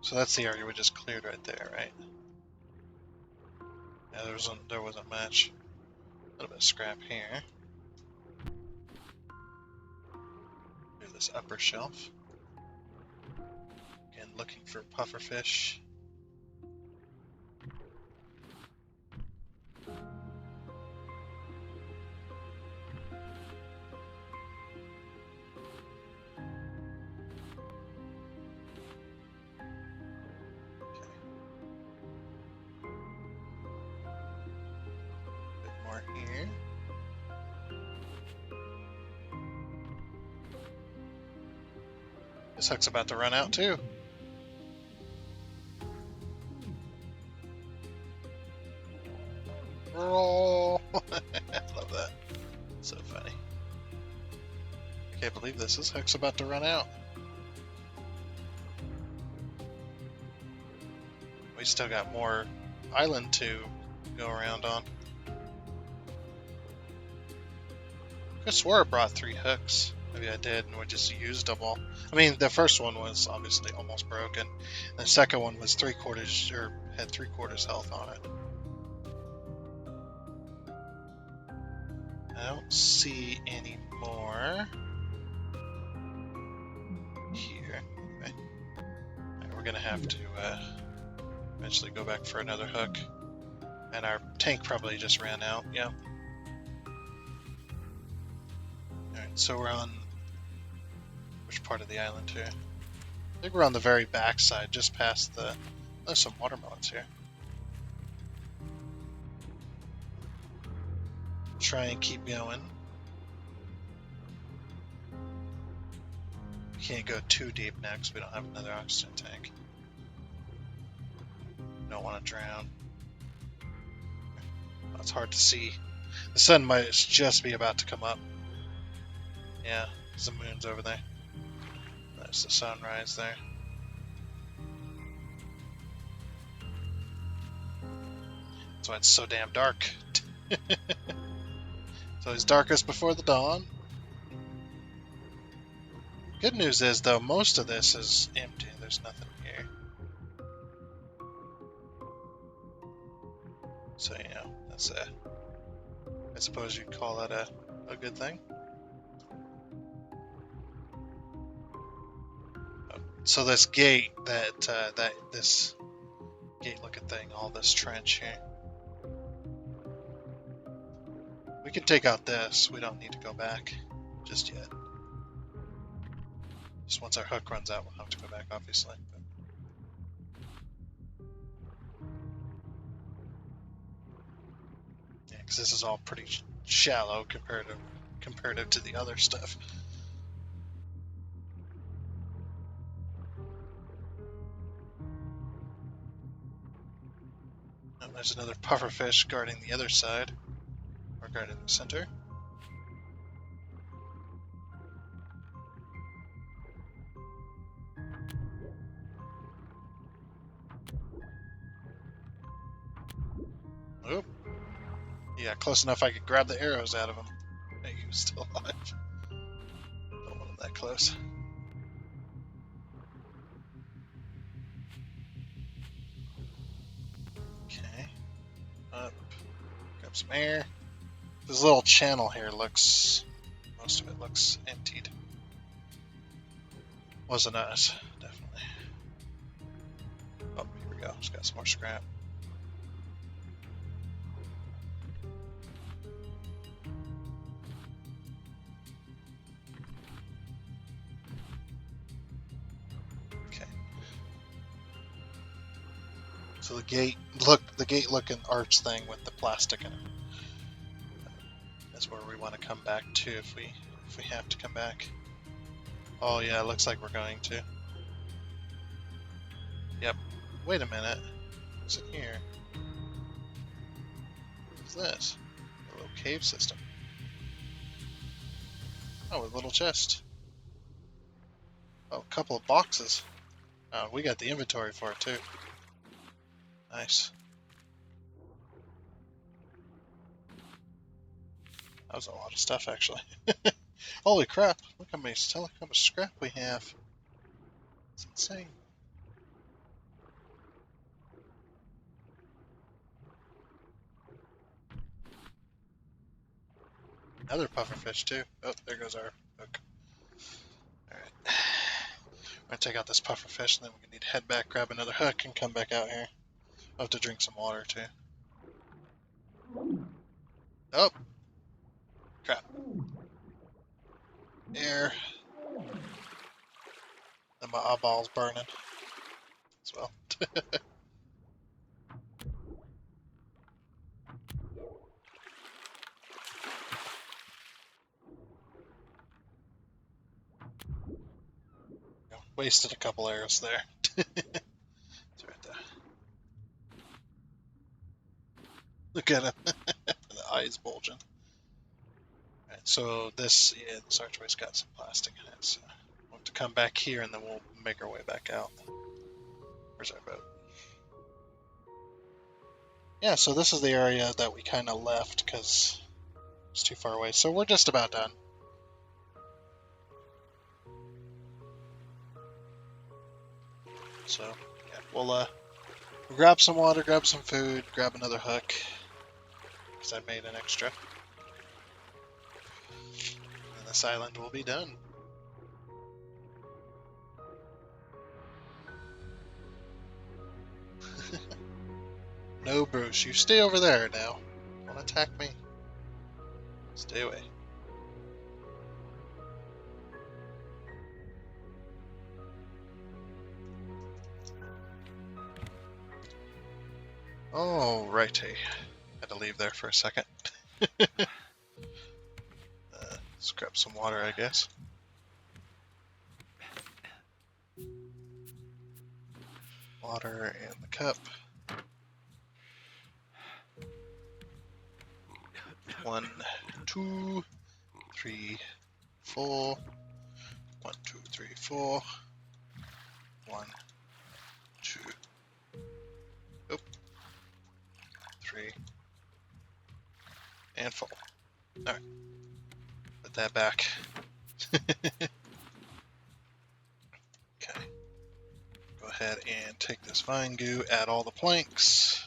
So that's the area we just cleared right there, right? Yeah, there wasn't much. A little bit of scrap here. Here's this upper shelf. Again, looking for pufferfish. Here. This hook's about to run out too. Oh, I love that. So funny. I can't believe this. This hook's about to run out. We still got more island to go around on. I swore I brought 3 hooks. Maybe I did, and we just used them all. I mean, the first one was obviously almost broken. The second one was 3/4, or had 3/4 health on it. I don't see any more here. Okay. Right, we're gonna have to eventually go back for another hook, and our tank probably just ran out. Yeah. Alright, so we're on which part of the island here? I think we're on the very back side, just past the... There's some watermelons here. Try and keep going. We can't go too deep now because we don't have another oxygen tank. Don't want to drown. Oh, it's hard to see. The sun might just be about to come up. Yeah, the moon's over there. There's the sunrise there. That's why it's so damn dark. So it's darkest before the dawn. Good news is, though, most of this is empty. There's nothing here. So, you know, that's I suppose you'd call that a good thing. So this gate, this gate-looking thing, all this trench here. We can take out this. We don't need to go back just yet. Just once our hook runs out, we'll have to go back, obviously. Yeah, because this is all pretty shallow comparative to the other stuff. And there's another pufferfish guarding the other side, or guarding the center. Oop. Yeah, close enough I could grab the arrows out of him. Hey, he was still alive. Don't want him that close. Okay. Up. Grab some air. This little channel here looks... Most of it looks emptied. Wasn't us, definitely. Oh, here we go. Just got some more scrap. So the gate looking arch thing with the plastic in it. That's where we want to come back to if we have to come back. Oh yeah, it looks like we're going to. Yep. Wait a minute. What's in here? this? A little cave system. Oh, a little chest. Oh, a couple of boxes. Oh, we got the inventory for it too. Nice. That was a lot of stuff, actually. Holy crap! Look how much scrap we have. It's insane. Another pufferfish too. Oh, there goes our hook. Alright. I'm gonna take out this pufferfish, and then we're gonna need to head back, grab another hook, and come back out here. I'll have to drink some water too. Oh! Crap. Air. And my eyeball's burning as well. Wasted a couple arrows there. It's right there. Look at him. The eyes bulging. Alright, so this archway's got some plastic in it, so we'll have to come back here and then we'll make our way back out. Where's our boat? Yeah, so this is the area that we kind of left because it's too far away. So we're just about done. So, yeah, we'll grab some water, grab some food, grab another hook, because I made an extra. And this island will be done. No, Bruce, you stay over there now. Don't attack me. Stay away. Alrighty. Had to leave there for a second. Let's grab some water, I guess. Water in the cup. 1, 2, 3, 4. 1, 2, 3, 4. 1, 2. Oop. 3. And 4. Alright. Put that back. Okay. Go ahead and take this vine goo, add all the planks.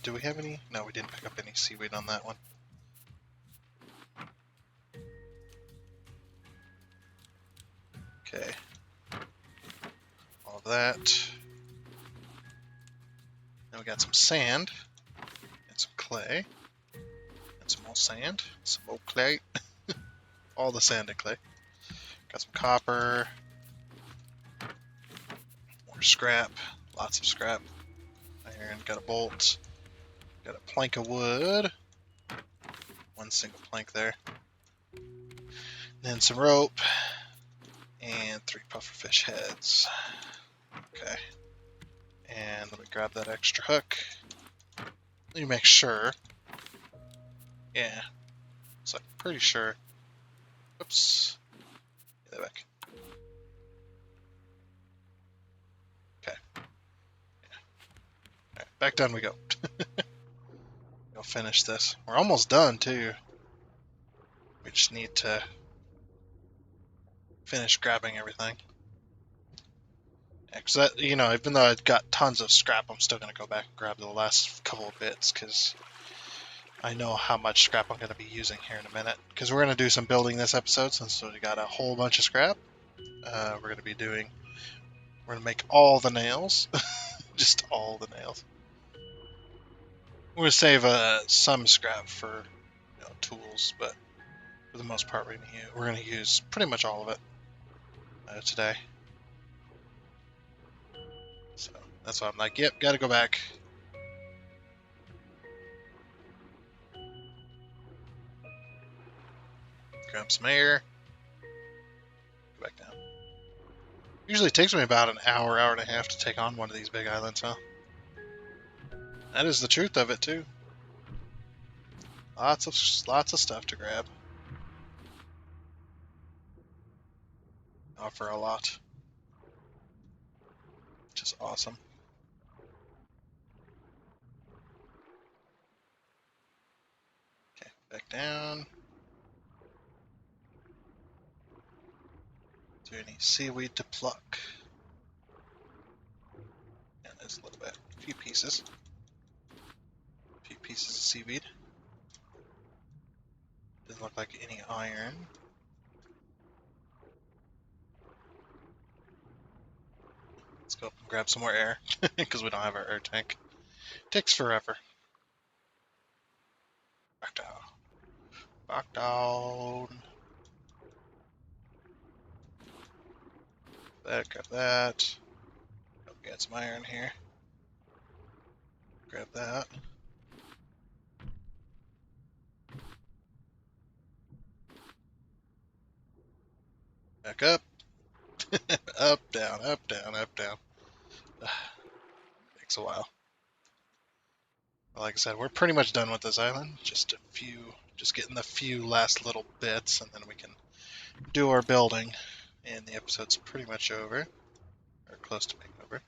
Do we have any? No, we didn't pick up any seaweed on that one. Okay. All of that. Now we got some sand, and some clay, and some more sand, some more clay. All the sand and clay. Got some copper, more scrap, lots of scrap. Iron, got a bolt, got a plank of wood, one single plank there, then some rope, and 3 pufferfish heads. Okay, and let me grab that extra hook. Let me make sure. Yeah, so I'm pretty sure. Oops. Get that back. Okay. Yeah. Alright, back down we go. Go finish this. We're almost done too. We just need to finish grabbing everything. Yeah, 'cause that, even though I've got tons of scrap, I'm still gonna go back and grab the last couple of bits because I know how much scrap I'm going to be using here in a minute. Because we're going to do some building this episode since we got a whole bunch of scrap. We're going to make all the nails. Just all the nails. We're going to save some scrap for tools, but for the most part we're going to use pretty much all of it today. So that's why I'm like, yep, got to go back. Grab some air. Go back down. Usually takes me about an hour, hour and a half to take on one of these big islands, huh? That is the truth of it too. Lots of stuff to grab. Offer a lot, which is awesome. Okay, back down. Is there any seaweed to pluck? Yeah, there's a little bit. A few pieces. A few pieces of seaweed. Doesn't look like any iron. Let's go up and grab some more air, because we don't have our air tank. Takes forever. Back down. Back down. Grab that. Oh, we got some iron here. Grab that. Back up. Up, down, up, down, up, down. Takes a while. Like I said, we're pretty much done with this island. Just getting the few last little bits, and then we can do our building. And the episode's pretty much over. Or close to being over.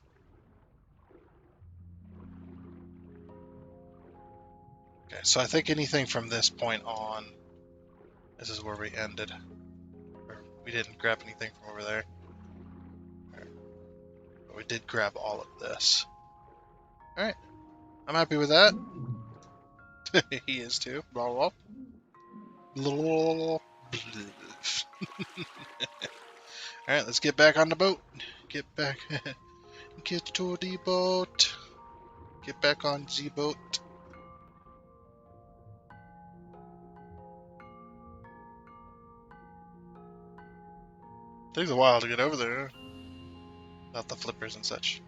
Okay, so I think anything from this point on, this is where we ended. Or we didn't grab anything from over there. But we did grab all of this. Alright, I'm happy with that. He is too. Blah, blah, blah. Alright, let's get back on the boat. Get back. Get to the boat. Get back on the boat. Takes a while to get over there. Without the flippers and such.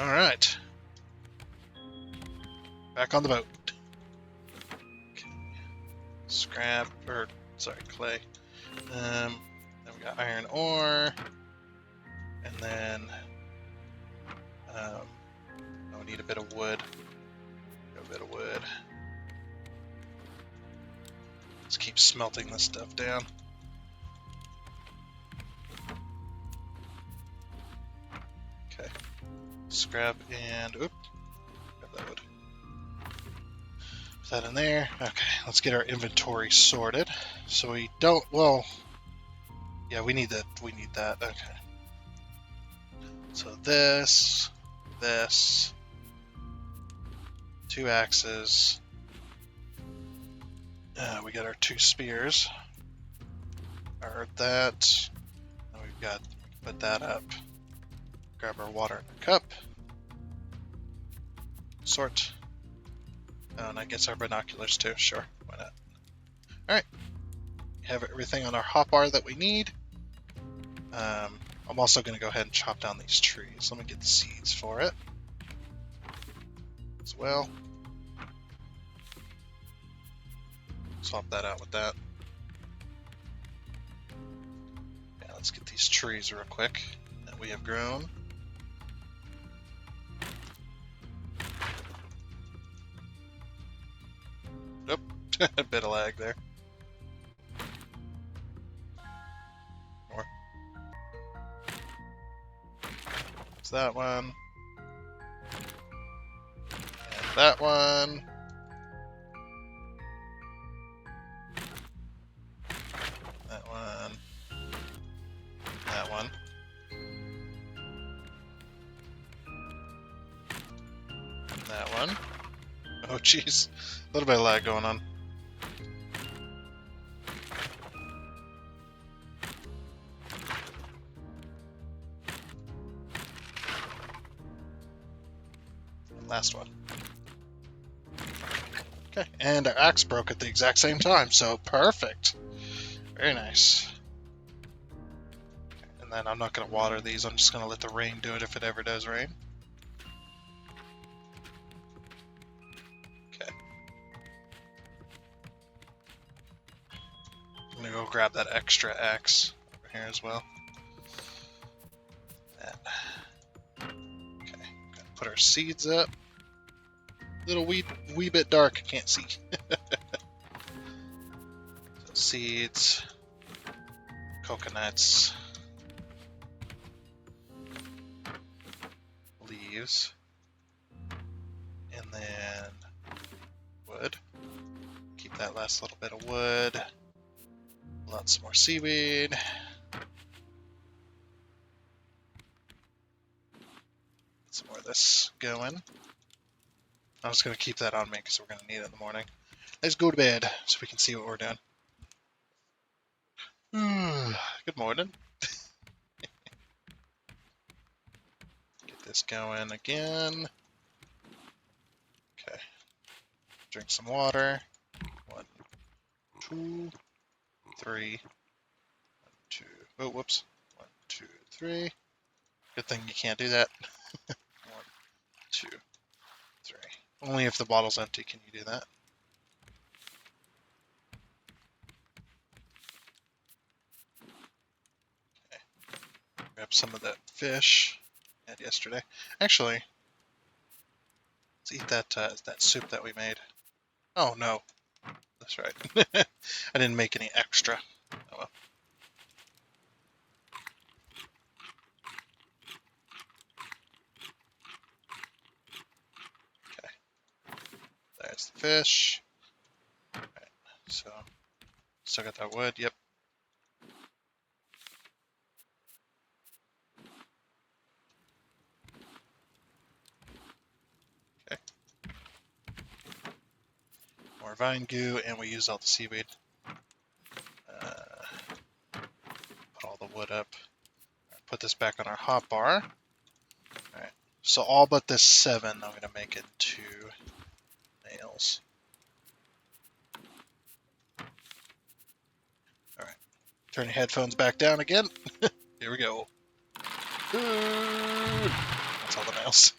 Alright. Back on the boat. Okay. Scrap, or, sorry, clay. Then we got iron ore. And then, we need a bit of wood. A bit of wood. Let's keep smelting this stuff down. Okay. Scrap and, oop. Grab that wood. Put that in there. Okay, let's get our inventory sorted. So we don't, well, yeah, we need that. We need that. Okay. So this, 2 axes. We got our 2 spears. Or that. And we've got, put that up. Grab our water in a cup. Sort. Oh, and I guess our binoculars too. Sure, why not? Alright. We have everything on our hotbar that we need. I'm also going to go ahead and chop down these trees. Let me get the seeds for it as well. Swap that out with that. Yeah, let's get these trees real quick that we have grown. Nope, a bit of lag there. More. There's that one. And that one. That one. That one. That one. Oh jeez, a little bit of lag going on. And last one. Okay, and our axe broke at the exact same time, so perfect. Very nice. And then I'm not going to water these, I'm just going to let the rain do it if it ever does rain. Okay. I'm going to go grab that extra axe over here as well. That. Okay, good. put our seeds up. Little wee bit dark, I can't see. So seeds, coconuts, leaves, and then wood. Keep that last little bit of wood. Lots more seaweed. Some more of this going. I'm just going to keep that on me because we're going to need it in the morning. Let's go to bed so we can see what we're doing. Good morning. Get this going again. Okay. Drink some water. 1, 2, 3. 1, 2. Oh, whoops. 1, 2, 3. Good thing you can't do that. 1, 2, 3. Only if the bottle's empty can you do that. Okay. Grab some of that fish I had yesterday. Actually, let's eat that soup that we made. Oh no, that's right. I didn't make any extra. Oh well. Okay. There's the fish. Alright, so still got that wood, yep. Okay. More vine goo, and we used all the seaweed. Put all the wood up. Put this back on our hot bar. Alright, so all but this 7 I'm going to make into nails. Alright, turn your headphones back down again. Here we go. That's all the nails.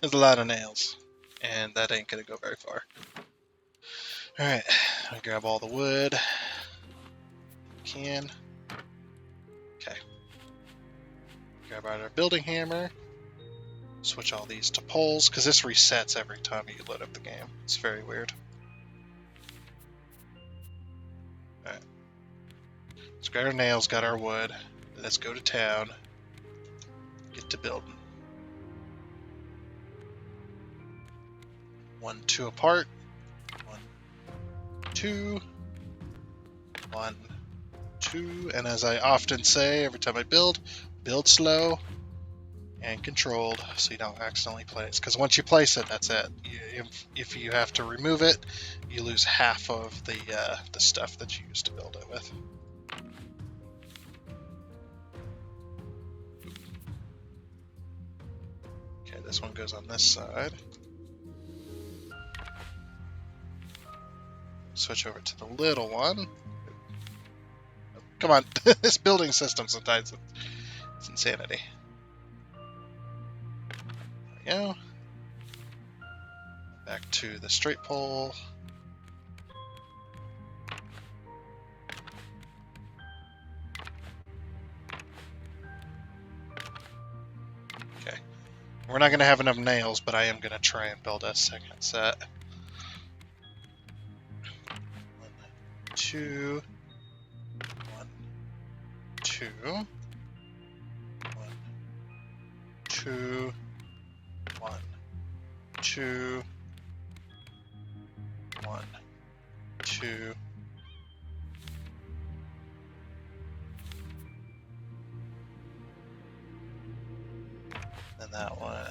There's a lot of nails, and that ain't going to go very far. Alright, I grab all the wood. Can. Okay. Grab out our building hammer. Switch all these to poles, because this resets every time you load up the game. It's very weird. Alright. Let's grab our nails, got our wood. Let's go to town. Get to building. 1, 2 apart. 1, 2. 1, 2. And as I often say every time I build slow and controlled so you don't accidentally place. Because once you place it, that's it. If you have to remove it, you lose half of the stuff that you used to build it with. Okay, this one goes on this side. Switch over to the little one. Come on, this building system sometimes, it's insanity. There we go. Back to the straight pole. Okay. We're not going to have enough nails, but I am going to try and build a second set. 1, 2. 1, 2. 1, 2. 1, 2. 1, 2. And that one.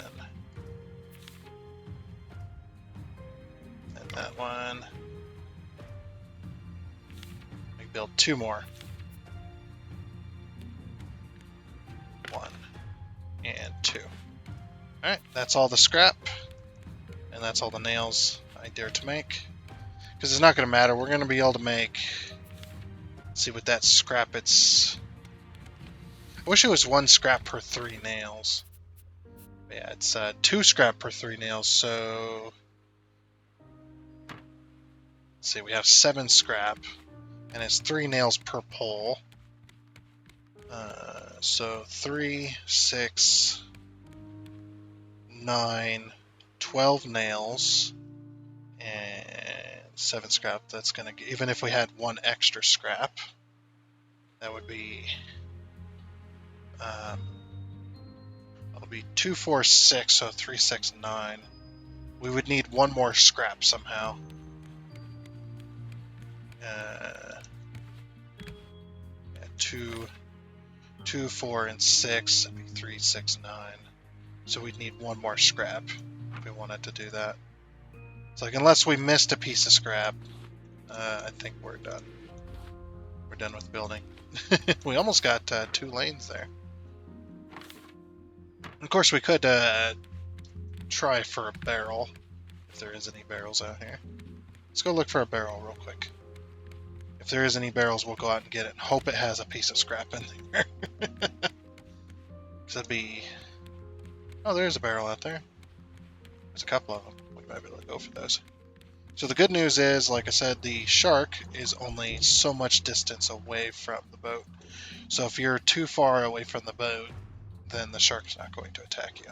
And that one. We build 2 more. 1 and 2. Alright, that's all the scrap. And that's all the nails I dare to make. Because it's not going to matter. We're going to be able to make... Let's see, with that scrap, it's... I wish it was 1 scrap per 3 nails. Yeah, it's 2 scrap per 3 nails, so... Let's see, we have 7 scrap. And it's 3 nails per pole. So 3, 6... 9, 12 nails, and 7 scrap. That's gonna, even if we had 1 extra scrap, that would be, it'll be 2, 4, 6, so 3, 6, 9. We would need 1 more scrap somehow. 2, 4, and 6. That'd be 3, 6, 9. So we'd need 1 more scrap if we wanted to do that. It's like, unless we missed a piece of scrap, I think we're done. We're done with building. We almost got 2 lanes there. Of course, we could try for a barrel, if there is any barrels out here. Let's go look for a barrel real quick. If there is any barrels, we'll go out and get it and hope it has a piece of scrap in there. That'd be... Oh, there's a barrel out there. There's a couple of them. We might be able to go for those. So the good news is, like I said, the shark is only so much distance away from the boat. So if you're too far away from the boat, then the shark's not going to attack you.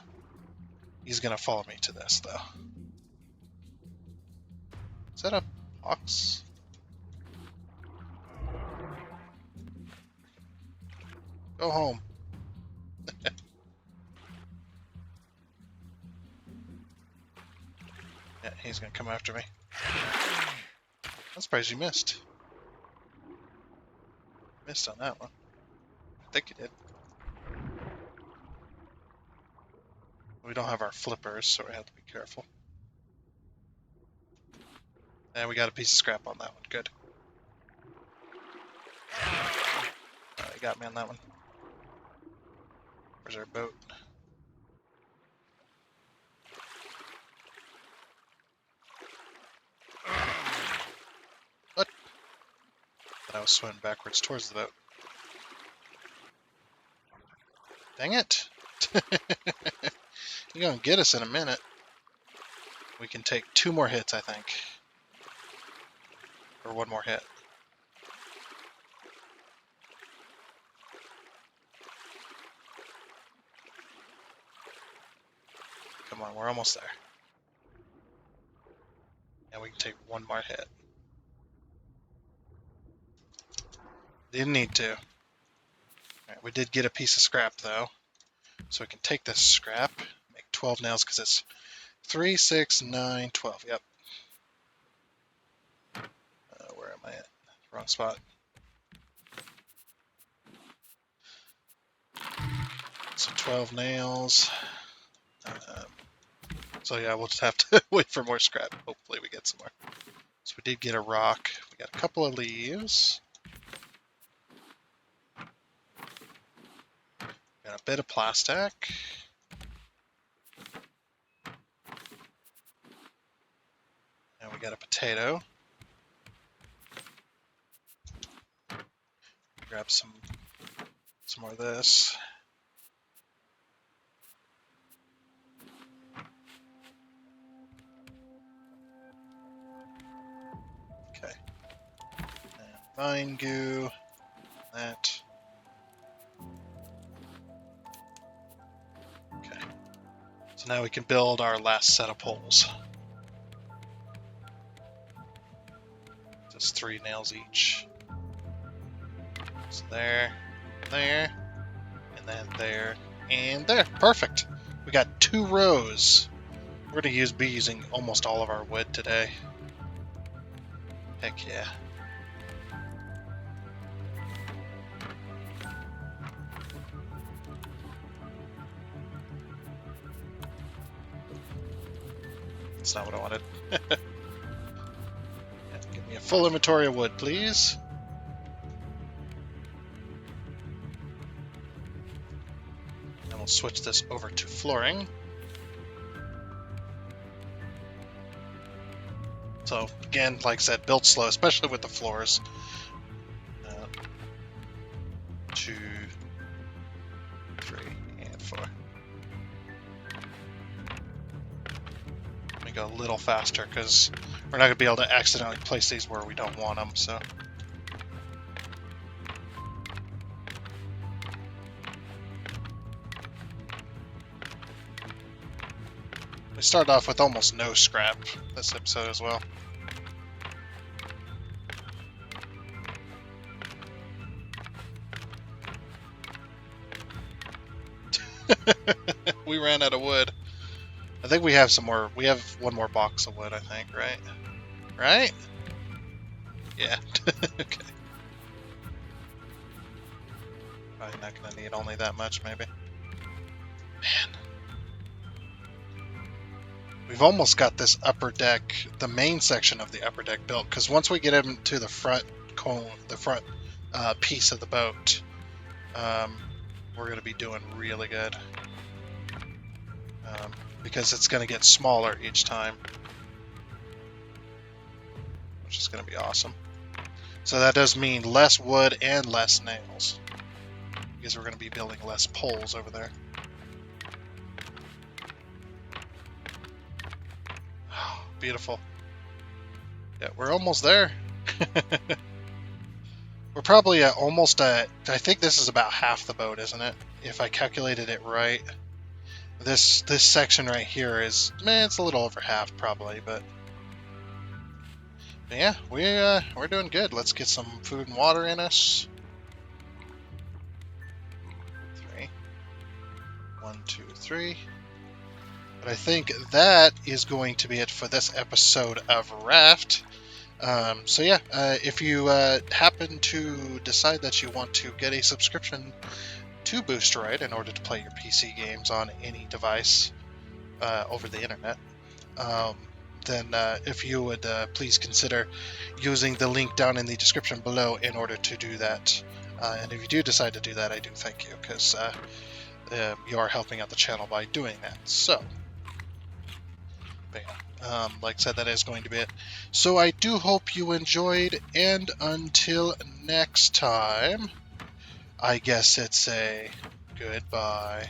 He's going to follow me to this, though. Is that a box? Go home. Yeah, he's going to come after me. I'm surprised you missed. Missed on that one. I think you did. We don't have our flippers, so we have to be careful. And we got a piece of scrap on that one. Good. You got me on that one. Where's our boat? What? I was swimming backwards towards the boat. Dang it! You're gonna get us in a minute. We can take 2 more hits, I think. Or 1 more hit. Come on, we're almost there. And we can take 1 more hit. Didn't need to. Alright, we did get a piece of scrap, though. So we can take this scrap, make 12 nails, because it's 3, 6, 9, 12. Yep. Where am I at? Wrong spot. So 12 nails. So yeah, we'll just have to wait for more scrap. Hopefully we get some more. So we did get a rock. We got a couple of leaves. Got a bit of plastic. And we got a potato. Grab some more of this. Okay. And vine goo. That. Okay. So now we can build our last set of poles. Just 3 nails each. So there, there, and then there, and there. Perfect. We got 2 rows. We're going to be using almost all of our wood today. Heck yeah. That's not what I wanted. Give me a full inventory of wood, please. And we'll switch this over to flooring. So again, like I said, build slow, especially with the floors. 2, 3, and 4. Let me go a little faster because we're not going to be able to accidentally place these where we don't want them. So. We started off with almost no scrap this episode as well. We ran out of wood. I think we have some more. We have one more box of wood, I think, right? Right? Yeah. Okay. Probably not going to need only that much, maybe. Man. We've almost got this upper deck, the main section of the upper deck built, because once we get into the front piece of the boat, we're going to be doing really good. Because it's going to get smaller each time, which is going to be awesome. So that does mean less wood and less nails, because we're going to be building less poles over there. Oh, beautiful. Yeah, we're almost there. We're probably almost at, I think this is about half the boat, isn't it? If I calculated it right. This section right here is, it's a little over half probably, but yeah, we're doing good. Let's get some food and water in us. 3. 1, 2, 3. But I think that is going to be it for this episode of Raft. So yeah, if you happen to decide that you want to get a subscription to Boosteroid in order to play your PC games on any device over the internet, then if you would please consider using the link down in the description below in order to do that. And if you do decide to do that, I do thank you, because you are helping out the channel by doing that. So, but yeah, like I said, that is going to be it. So I do hope you enjoyed, and until next time, I guess it's a goodbye.